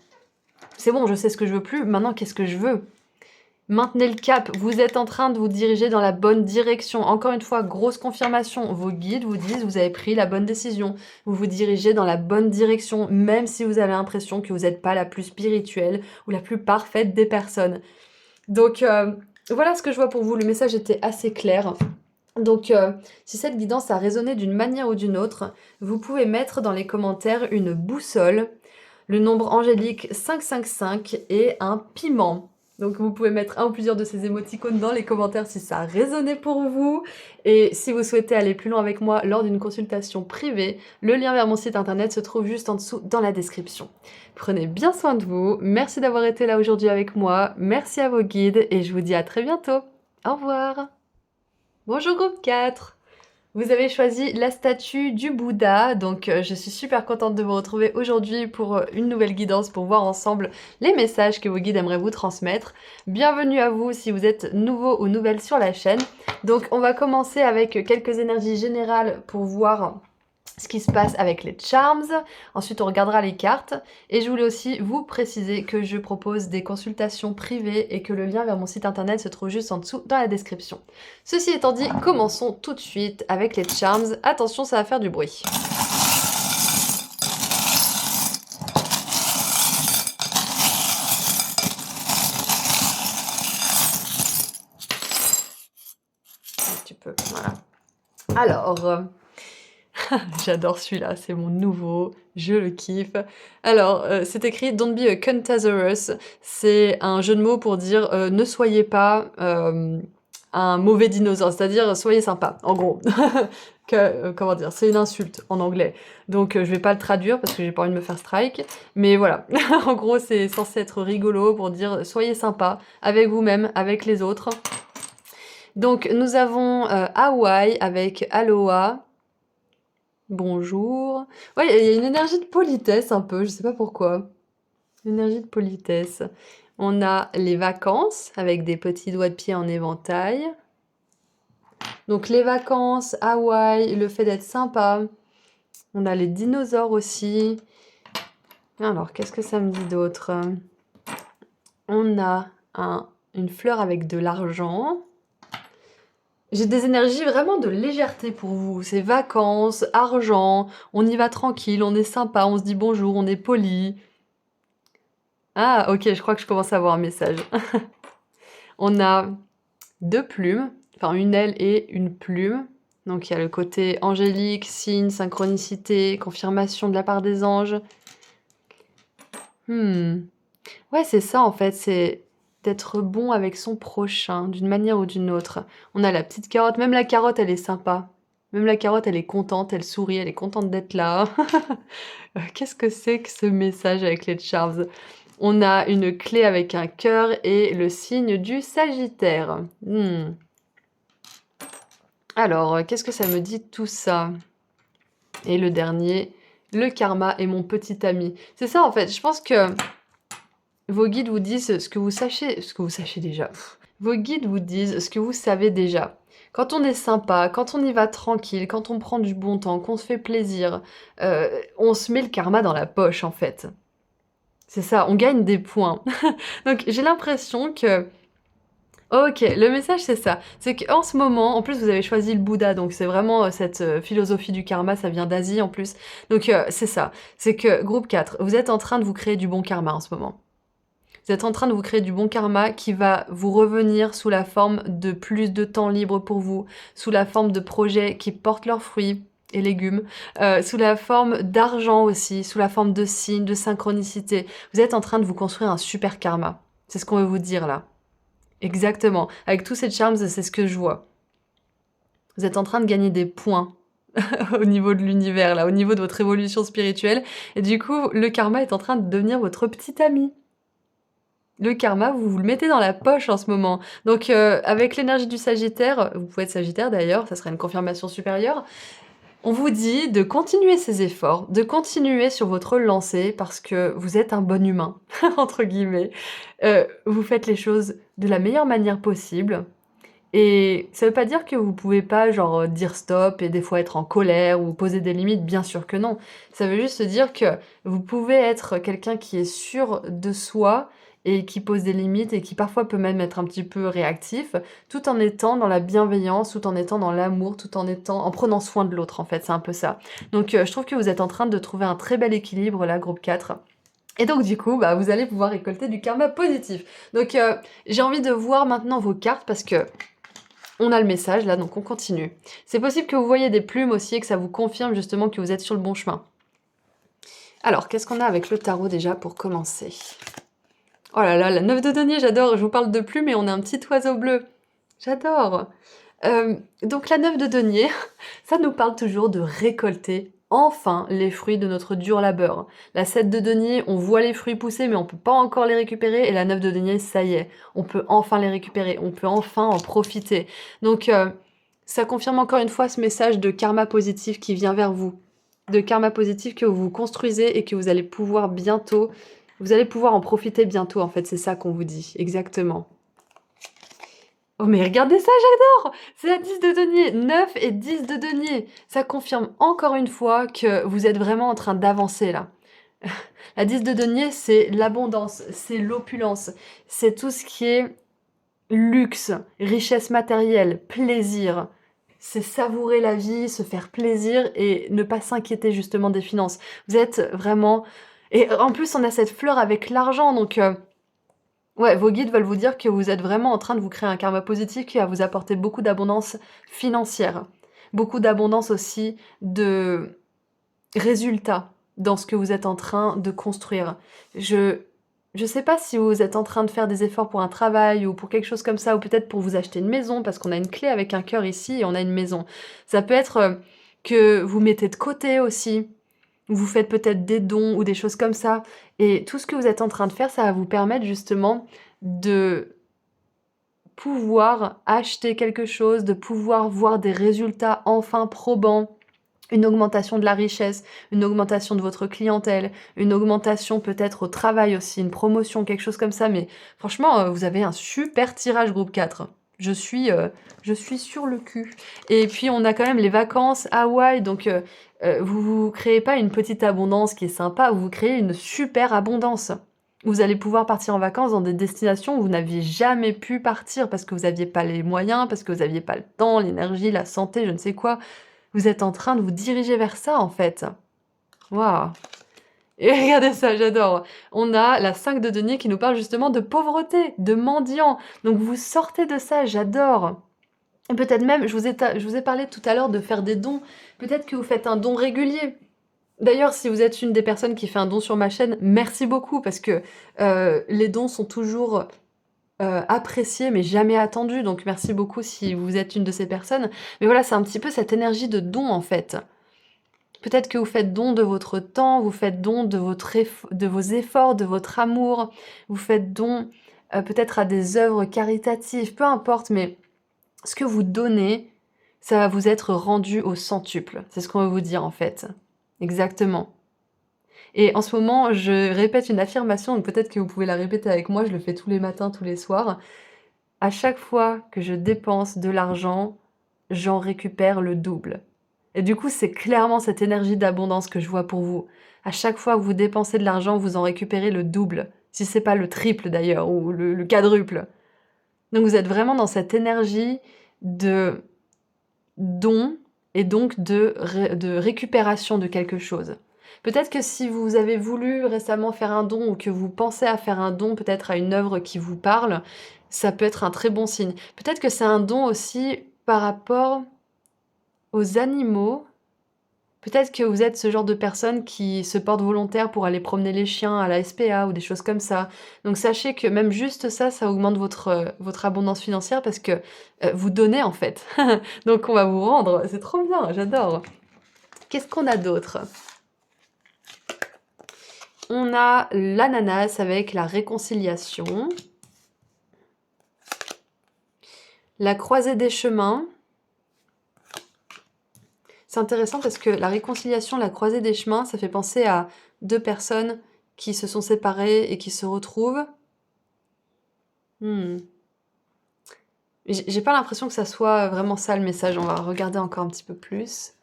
C'est bon, je sais ce que je veux plus, maintenant qu'est-ce que je veux? Maintenez le cap, vous êtes en train de vous diriger dans la bonne direction. Encore une fois, grosse confirmation, vos guides vous disent vous avez pris la bonne décision. Vous vous dirigez dans la bonne direction, même si vous avez l'impression que vous n'êtes pas la plus spirituelle ou la plus parfaite des personnes. Donc, voilà ce que je vois pour vous. Le message était assez clair. Donc, si cette guidance a résonné d'une manière ou d'une autre, vous pouvez mettre dans les commentaires une boussole, le nombre angélique 555 et un piment. Donc vous pouvez mettre un ou plusieurs de ces émoticônes dans les commentaires si ça a résonné pour vous. Et si vous souhaitez aller plus loin avec moi lors d'une consultation privée, le lien vers mon site internet se trouve juste en dessous dans la description. Prenez bien soin de vous, merci d'avoir été là aujourd'hui avec moi, merci à vos guides et je vous dis à très bientôt. Au revoir. Bonjour groupe 4. Vous avez choisi la statue du Bouddha, donc je suis super contente de vous retrouver aujourd'hui pour une nouvelle guidance pour voir ensemble les messages que vos guides aimeraient vous transmettre. Bienvenue à vous si vous êtes nouveau ou nouvelle sur la chaîne. Donc on va commencer avec quelques énergies générales pour voir ce qui se passe avec les charms. Ensuite, on regardera les cartes. Et je voulais aussi vous préciser que je propose des consultations privées et que le lien vers mon site internet se trouve juste en dessous dans la description. Ceci étant dit, commençons tout de suite avec les charms. Attention, ça va faire du bruit. Un petit peu, voilà. Alors... J'adore celui-là, c'est mon nouveau, je le kiffe. Alors, c'est écrit Don't be a Cuntasaurus. C'est un jeu de mots pour dire ne soyez pas un mauvais dinosaure, c'est-à-dire soyez sympa, en gros. Comment dire, c'est une insulte en anglais. Donc, je vais pas le traduire parce que j'ai pas envie de me faire strike. Mais voilà, en gros, c'est censé être rigolo pour dire soyez sympa avec vous-même, avec les autres. Donc, nous avons Hawaï avec Aloha. Bonjour. Ouais, il y a une énergie de politesse un peu, je sais pas pourquoi. Une énergie de politesse. On a les vacances avec des petits doigts de pied en éventail. Donc les vacances, Hawaï, le fait d'être sympa. On a les dinosaures aussi. Alors, qu'est-ce que ça me dit d'autre? On a une fleur avec de l'argent. J'ai des énergies vraiment de légèreté pour vous. C'est vacances, argent, on y va tranquille, on est sympa, on se dit bonjour, on est poli. Ah, ok, je crois que je commence à avoir un message. On a 2 plumes, enfin une aile et une plume. Donc il y a le côté angélique, signe, synchronicité, confirmation de la part des anges. Ouais, c'est ça en fait, c'est d'être bon avec son prochain, d'une manière ou d'une autre. On a la petite carotte, même la carotte, elle est sympa. Même la carotte, elle est contente, elle sourit, elle est contente d'être là. Qu'est-ce que c'est que ce message avec les charms? On a une clé avec un cœur et le signe du Sagittaire. Alors, qu'est-ce que ça me dit tout ça? Et le dernier, le karma est mon petit ami. C'est ça en fait, je pense que vos guides vous disent ce que vous sachez déjà. Vos guides vous disent ce que vous savez déjà. Quand on est sympa, quand on y va tranquille, quand on prend du bon temps, qu'on se fait plaisir, on se met le karma dans la poche en fait. C'est ça, on gagne des points. Donc j'ai l'impression que... Ok, le message c'est ça. C'est qu'en ce moment, en plus vous avez choisi le Bouddha, donc c'est vraiment cette philosophie du karma, ça vient d'Asie en plus. Donc c'est ça. C'est que groupe 4, vous êtes en train de vous créer du bon karma en ce moment. Vous êtes en train de vous créer du bon karma qui va vous revenir sous la forme de plus de temps libre pour vous, sous la forme de projets qui portent leurs fruits et légumes, sous la forme d'argent aussi, sous la forme de signes, de synchronicité. Vous êtes en train de vous construire un super karma. C'est ce qu'on veut vous dire là. Exactement. Avec tous ces charms, c'est ce que je vois. Vous êtes en train de gagner des points au niveau de l'univers, là, au niveau de votre évolution spirituelle. Et du coup, le karma est en train de devenir votre petit ami. Le karma, vous le mettez dans la poche en ce moment. Donc, avec l'énergie du Sagittaire, vous pouvez être Sagittaire d'ailleurs, ça serait une confirmation supérieure, on vous dit de continuer ces efforts, de continuer sur votre lancée parce que vous êtes un bon humain, entre guillemets. Vous faites les choses de la meilleure manière possible. Et ça veut pas dire que vous pouvez pas, genre, dire stop et des fois être en colère ou poser des limites, bien sûr que non. Ça veut juste dire que vous pouvez être quelqu'un qui est sûr de soi et qui pose des limites et qui parfois peut même être un petit peu réactif, tout en étant dans la bienveillance, tout en étant dans l'amour, tout en prenant soin de l'autre en fait, c'est un peu ça. Donc je trouve que vous êtes en train de trouver un très bel équilibre là, groupe 4. Et donc du coup, vous allez pouvoir récolter du karma positif. Donc j'ai envie de voir maintenant vos cartes parce que On a le message là, donc on continue. C'est possible que vous voyez des plumes aussi et que ça vous confirme justement que vous êtes sur le bon chemin. Alors, qu'est-ce qu'on a avec le tarot déjà pour commencer? Oh là là, la 9 de denier, j'adore. Je vous parle de plumes et on a un petit oiseau bleu. J'adore. Donc la 9 de denier, ça nous parle toujours de récolter enfin les fruits de notre dur labeur. La 7 de denier, on voit les fruits pousser mais on peut pas encore les récupérer, et la 9 de denier, ça y est, on peut enfin les récupérer, on peut enfin en profiter. Donc ça confirme encore une fois ce message de karma positif qui vient vers vous, de karma positif que vous construisez et que vous allez pouvoir bientôt, vous allez pouvoir en profiter bientôt en fait, c'est ça qu'on vous dit, exactement. Oh mais regardez ça, j'adore! C'est la 10 de denier, 9 et 10 de denier. Ça confirme encore une fois que vous êtes vraiment en train d'avancer là. La 10 de denier, c'est l'abondance, c'est l'opulence, c'est tout ce qui est luxe, richesse matérielle, plaisir. C'est savourer la vie, se faire plaisir et ne pas s'inquiéter justement des finances. Vous êtes vraiment... Et en plus, on a cette fleur avec l'argent, donc... Ouais, vos guides veulent vous dire que vous êtes vraiment en train de vous créer un karma positif qui va vous apporter beaucoup d'abondance financière, beaucoup d'abondance aussi de résultats dans ce que vous êtes en train de construire. Je sais pas si vous êtes en train de faire des efforts pour un travail ou pour quelque chose comme ça, ou peut-être pour vous acheter une maison, parce qu'on a une clé avec un cœur ici et on a une maison. Ça peut être que vous mettez de côté aussi, vous faites peut-être des dons ou des choses comme ça. Et tout ce que vous êtes en train de faire, ça va vous permettre justement de pouvoir acheter quelque chose, de pouvoir voir des résultats enfin probants, une augmentation de la richesse, une augmentation de votre clientèle, une augmentation peut-être au travail aussi, une promotion, quelque chose comme ça. Mais franchement, vous avez un super tirage groupe 4. Je suis sur le cul. Et puis on a quand même les vacances Hawaï, donc vous créez pas une petite abondance qui est sympa, vous créez une super abondance. Vous allez pouvoir partir en vacances dans des destinations où vous n'aviez jamais pu partir parce que vous n'aviez pas les moyens, parce que vous n'aviez pas le temps, l'énergie, la santé, je ne sais quoi. Vous êtes en train de vous diriger vers ça, en fait. Waouh! Et regardez ça, j'adore. On a la 5 de denier qui nous parle justement de pauvreté, de mendiant. Donc vous sortez de ça, j'adore. Et peut-être même, je vous ai parlé tout à l'heure de faire des dons. Peut-être que vous faites un don régulier. D'ailleurs, si vous êtes une des personnes qui fait un don sur ma chaîne, merci beaucoup parce que les dons sont toujours appréciés mais jamais attendus. Donc merci beaucoup si vous êtes une de ces personnes. Mais voilà, c'est un petit peu cette énergie de don en fait. Peut-être que vous faites don de votre temps, vous faites don de vos efforts, de votre amour, vous faites don peut-être à des œuvres caritatives, peu importe, mais ce que vous donnez, ça va vous être rendu au centuple. C'est ce qu'on veut vous dire en fait. Exactement. Et en ce moment, je répète une affirmation, donc peut-être que vous pouvez la répéter avec moi, je le fais tous les matins, tous les soirs. À chaque fois que je dépense de l'argent, j'en récupère le double. Et du coup, c'est clairement cette énergie d'abondance que je vois pour vous. À chaque fois que vous dépensez de l'argent, vous en récupérez le double, si c'est pas le triple d'ailleurs, ou le quadruple. Donc vous êtes vraiment dans cette énergie de don et donc de récupération de quelque chose. Peut-être que si vous avez voulu récemment faire un don ou que vous pensez à faire un don peut-être à une œuvre qui vous parle, ça peut être un très bon signe. Peut-être que c'est un don aussi par rapport aux animaux. Peut-être que vous êtes ce genre de personne qui se porte volontaire pour aller promener les chiens à la SPA ou des choses comme ça. Donc sachez que même juste ça, ça augmente votre abondance financière parce que vous donnez en fait. Donc on va vous rendre. C'est trop bien, j'adore. Qu'est-ce qu'on a d'autre? On a l'ananas avec la réconciliation. La croisée des chemins. C'est intéressant parce que la réconciliation, la croisée des chemins, ça fait penser à deux personnes qui se sont séparées et qui se retrouvent. J'ai pas l'impression que ça soit vraiment ça le message. On va regarder encore un petit peu plus.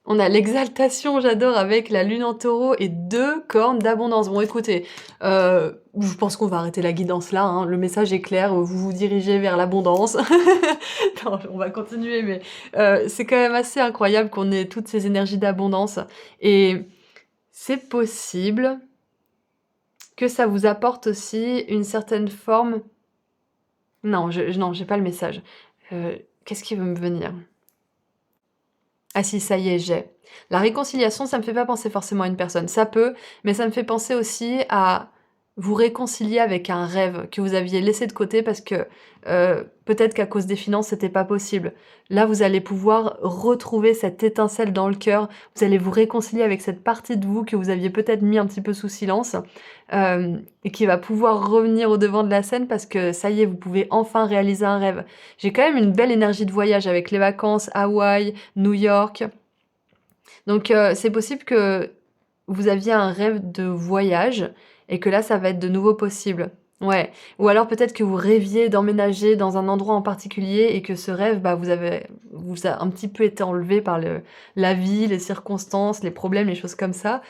On a l'exaltation, j'adore, avec la lune en taureau et 2 cornes d'abondance. Bon, écoutez, je pense qu'on va arrêter la guidance là, hein. Le message est clair, vous vous dirigez vers l'abondance. Non, on va continuer, mais c'est quand même assez incroyable qu'on ait toutes ces énergies d'abondance. Et c'est possible que ça vous apporte aussi une certaine forme... Non, j'ai pas le message. Qu'est-ce qui veut me venir? Ah si, ça y est, j'ai. La réconciliation, ça me fait pas penser forcément à une personne. Ça peut, mais ça me fait penser aussi à vous réconcilier avec un rêve que vous aviez laissé de côté parce que, peut-être qu'à cause des finances, c'était pas possible. Là, vous allez pouvoir retrouver cette étincelle dans le cœur. Vous allez vous réconcilier avec cette partie de vous que vous aviez peut-être mis un petit peu sous silence, et qui va pouvoir revenir au devant de la scène parce que ça y est, vous pouvez enfin réaliser un rêve. J'ai quand même une belle énergie de voyage avec les vacances, Hawaï, New York. Donc, c'est possible que vous aviez un rêve de voyage et que là, ça va être de nouveau possible. Ouais. Ou alors peut-être que vous rêviez d'emménager dans un endroit en particulier et que ce rêve, bah, vous a un petit peu été enlevé par la vie, les circonstances, les problèmes, les choses comme ça.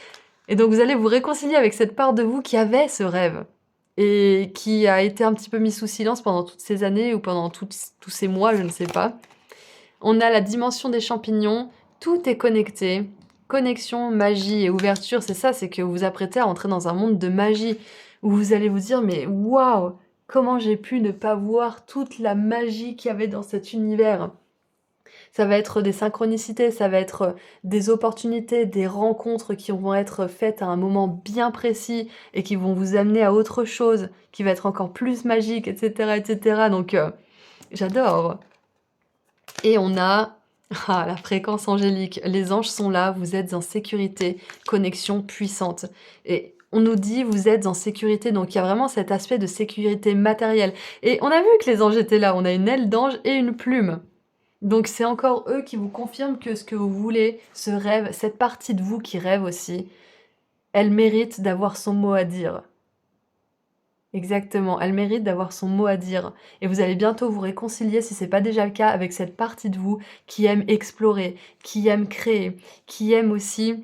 Et donc vous allez vous réconcilier avec cette part de vous qui avait ce rêve et qui a été un petit peu mis sous silence pendant toutes ces années ou pendant tous ces mois, je ne sais pas. On a la dimension des champignons, tout est connecté. Connexion, magie et ouverture, c'est ça, c'est que vous vous apprêtez à entrer dans un monde de magie où vous allez vous dire mais waouh, comment j'ai pu ne pas voir toute la magie qu'il y avait dans cet univers. Ça va être des synchronicités, ça va être des opportunités, des rencontres qui vont être faites à un moment bien précis et qui vont vous amener à autre chose, qui va être encore plus magique, etc., etc. Donc, j'adore. Et on a la fréquence angélique. Les anges sont là, vous êtes en sécurité, connexion puissante. Et on nous dit vous êtes en sécurité, donc il y a vraiment cet aspect de sécurité matérielle. Et on a vu que les anges étaient là, on a une aile d'ange et une plume. Donc c'est encore eux qui vous confirment que ce que vous voulez, ce rêve, cette partie de vous qui rêve aussi, elle mérite d'avoir son mot à dire. Exactement, elle mérite d'avoir son mot à dire. Et vous allez bientôt vous réconcilier, si c'est pas déjà le cas, avec cette partie de vous qui aime explorer, qui aime créer, qui aime aussi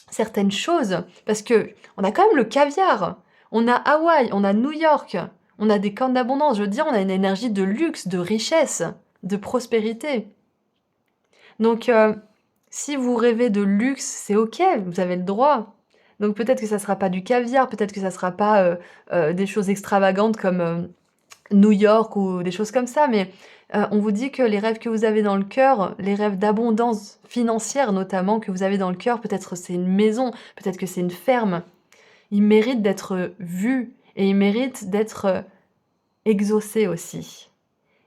certaines choses. Parce que on a quand même le caviar, on a Hawaï, on a New York, on a des cornes d'abondance. Je veux dire, on a une énergie de luxe, de richesse, de prospérité. Donc, si vous rêvez de luxe, c'est OK, vous avez le droit. Donc peut-être que ça sera pas du caviar, peut-être que ça sera pas, des choses extravagantes comme, New York ou des choses comme ça, mais, on vous dit que les rêves que vous avez dans le cœur, les rêves d'abondance financière notamment que vous avez dans le cœur, peut-être c'est une maison, peut-être que c'est une ferme, ils méritent d'être, vus et ils méritent d'être, exaucés aussi.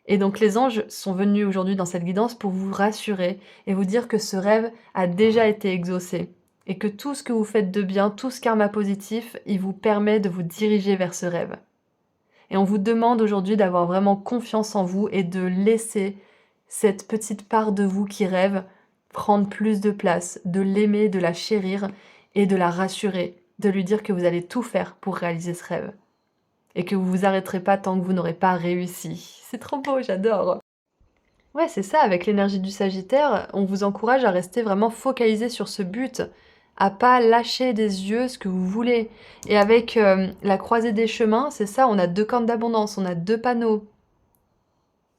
Et donc les anges sont venus aujourd'hui dans cette guidance pour vous rassurer et vous dire que ce rêve a déjà été exaucé et que tout ce que vous faites de bien, tout ce karma positif, il vous permet de vous diriger vers ce rêve. Et on vous demande aujourd'hui d'avoir vraiment confiance en vous et de laisser cette petite part de vous qui rêve prendre plus de place, de l'aimer, de la chérir et de la rassurer, de lui dire que vous allez tout faire pour réaliser ce rêve et que vous vous arrêterez pas tant que vous n'aurez pas réussi. C'est trop beau, j'adore. Ouais, c'est ça, avec l'énergie du Sagittaire, on vous encourage à rester vraiment focalisé sur ce but, à pas lâcher des yeux ce que vous voulez. Et avec la croisée des chemins, c'est ça, on a deux cornes d'abondance, on a deux panneaux,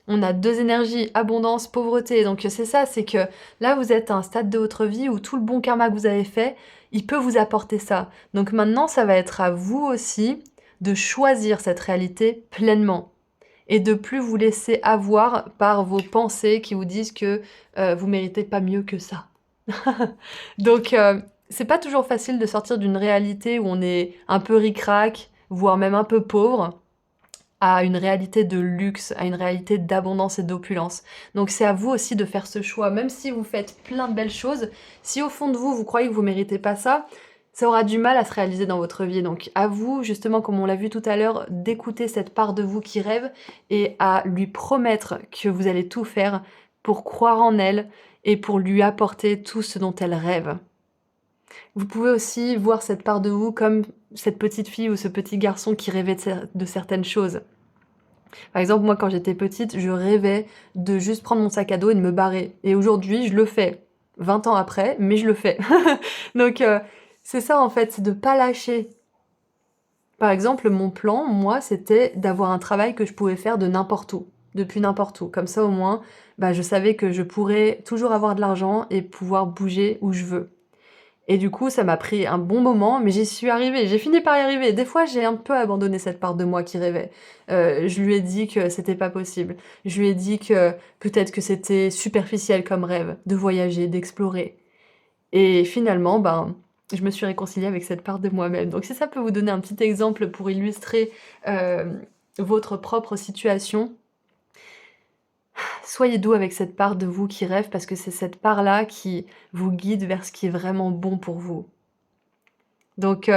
on a deux énergies, abondance, pauvreté. Donc c'est ça, c'est que là vous êtes à un stade de votre vie où tout le bon karma que vous avez fait, il peut vous apporter ça. Donc maintenant, ça va être à vous aussi de choisir cette réalité pleinement et de plus vous laisser avoir par vos pensées qui vous disent que vous méritez pas mieux que ça. Donc c'est pas toujours facile de sortir d'une réalité où on est un peu ric-rac, voire même un peu pauvre, à une réalité de luxe, à une réalité d'abondance et d'opulence. Donc c'est à vous aussi de faire ce choix, même si vous faites plein de belles choses, si au fond de vous, vous croyez que vous méritez pas ça, ça aura du mal à se réaliser dans votre vie. Donc à vous, justement, comme on l'a vu tout à l'heure, d'écouter cette part de vous qui rêve et à lui promettre que vous allez tout faire pour croire en elle et pour lui apporter tout ce dont elle rêve. Vous pouvez aussi voir cette part de vous comme cette petite fille ou ce petit garçon qui rêvait de certaines choses. Par exemple, moi, quand j'étais petite, je rêvais de juste prendre mon sac à dos et de me barrer. Et aujourd'hui, je le fais. 20 ans après, mais je le fais. Donc, c'est ça, en fait, c'est de pas lâcher. Par exemple, mon plan, moi, c'était d'avoir un travail que je pouvais faire de n'importe où, depuis n'importe où. Comme ça, au moins, bah, je savais que je pourrais toujours avoir de l'argent et pouvoir bouger où je veux. Et du coup, ça m'a pris un bon moment, mais j'y suis arrivée, j'ai fini par y arriver. Des fois, j'ai un peu abandonné cette part de moi qui rêvait. Je lui ai dit que c'était pas possible. Je lui ai dit que peut-être que c'était superficiel comme rêve, de voyager, d'explorer. Et finalement, ben, je me suis réconciliée avec cette part de moi-même. Donc si ça peut vous donner un petit exemple pour illustrer, votre propre situation, soyez doux avec cette part de vous qui rêve parce que c'est cette part-là qui vous guide vers ce qui est vraiment bon pour vous. Donc,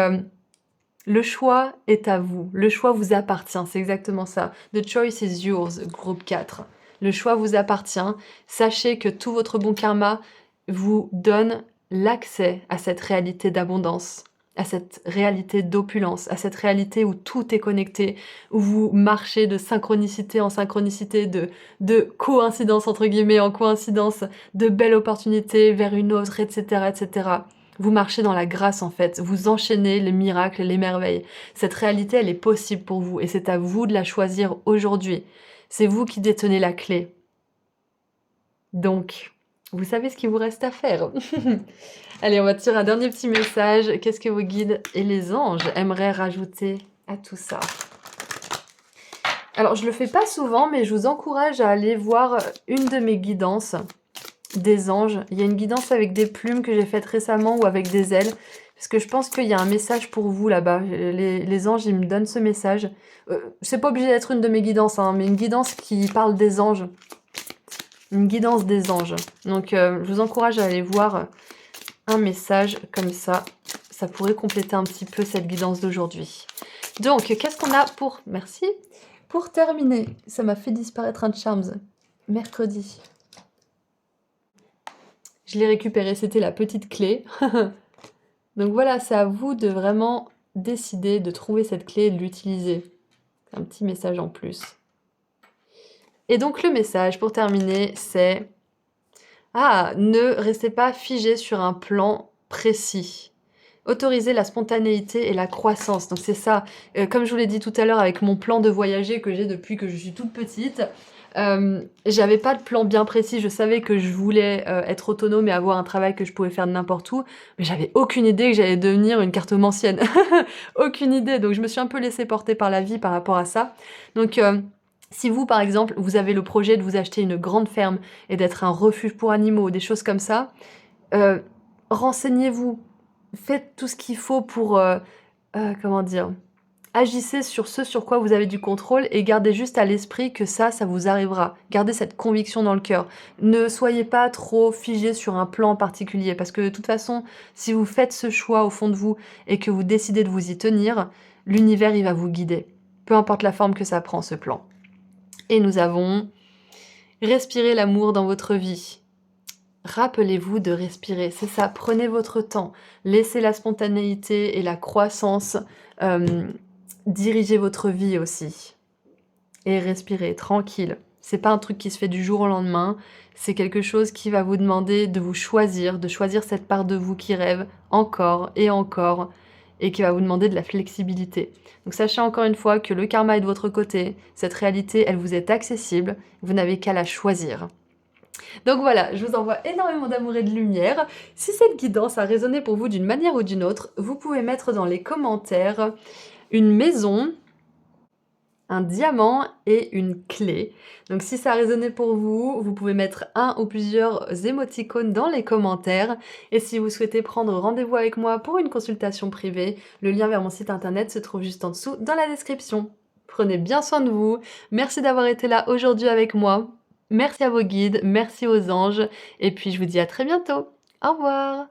le choix est à vous, le choix vous appartient, c'est exactement ça. The choice is yours, groupe 4. Le choix vous appartient. Sachez que tout votre bon karma vous donne l'accès à cette réalité d'abondance, à cette réalité d'opulence, à cette réalité où tout est connecté, où vous marchez de synchronicité en synchronicité, de coïncidence entre guillemets en coïncidence, de belles opportunités vers une autre, etc., etc. Vous marchez dans la grâce en fait, vous enchaînez les miracles, les merveilles. Cette réalité, elle est possible pour vous et c'est à vous de la choisir aujourd'hui. C'est vous qui détenez la clé. Donc, vous savez ce qu'il vous reste à faire. Allez, on va tirer un dernier petit message. Qu'est-ce que vos guides et les anges aimeraient rajouter à tout ça? Alors, je le fais pas souvent, mais je vous encourage à aller voir une de mes guidances des anges. Il y a une guidance avec des plumes que j'ai faite récemment ou avec des ailes. Parce que je pense qu'il y a un message pour vous là-bas. Les anges, ils me donnent ce message. C'est pas obligé d'être une de mes guidances, hein, mais une guidance qui parle des anges. Une guidance des anges. Donc, je vous encourage à aller voir un message comme ça. Ça pourrait compléter un petit peu cette guidance d'aujourd'hui. Donc, qu'est-ce qu'on a pour... Merci. Pour terminer, ça m'a fait disparaître un Charms. Mercredi. Je l'ai récupéré, c'était la petite clé. Donc voilà, c'est à vous de vraiment décider de trouver cette clé et de l'utiliser. Un petit message en plus. Et donc le message, pour terminer, c'est... Ah, ne restez pas figé sur un plan précis. Autorisez la spontanéité et la croissance. Donc c'est ça, comme je vous l'ai dit tout à l'heure avec mon plan de voyager que j'ai depuis que je suis toute petite, j'avais pas de plan bien précis. Je savais que je voulais être autonome et avoir un travail que je pouvais faire de n'importe où, mais j'avais aucune idée que j'allais devenir une cartomancienne. Aucune idée, donc je me suis un peu laissée porter par la vie par rapport à ça. Donc si vous, par exemple, vous avez le projet de vous acheter une grande ferme et d'être un refuge pour animaux, des choses comme ça, renseignez-vous. Faites tout ce qu'il faut pour, comment dire? Agissez sur ce sur quoi vous avez du contrôle et gardez juste à l'esprit que ça vous arrivera. Gardez cette conviction dans le cœur. Ne soyez pas trop figé sur un plan particulier parce que de toute façon, si vous faites ce choix au fond de vous et que vous décidez de vous y tenir, l'univers, il va vous guider. Peu importe la forme que ça prend, ce plan. Et nous avons respiré l'amour dans votre vie. Rappelez-vous de respirer, c'est ça, prenez votre temps, laissez la spontanéité et la croissance diriger votre vie aussi. Et respirez, tranquille. C'est pas un truc qui se fait du jour au lendemain, c'est quelque chose qui va vous demander de vous choisir, de choisir cette part de vous qui rêve encore et encore, et qui va vous demander de la flexibilité. Donc sachez encore une fois que le karma est de votre côté, cette réalité, elle vous est accessible, vous n'avez qu'à la choisir. Donc voilà, je vous envoie énormément d'amour et de lumière. Si cette guidance a résonné pour vous d'une manière ou d'une autre, vous pouvez mettre dans les commentaires une maison, un diamant et une clé. Donc si ça a résonné pour vous, vous pouvez mettre un ou plusieurs émoticônes dans les commentaires. Et si vous souhaitez prendre rendez-vous avec moi pour une consultation privée, le lien vers mon site internet se trouve juste en dessous dans la description. Prenez bien soin de vous. Merci d'avoir été là aujourd'hui avec moi. Merci à vos guides, merci aux anges, et puis je vous dis à très bientôt. Au revoir!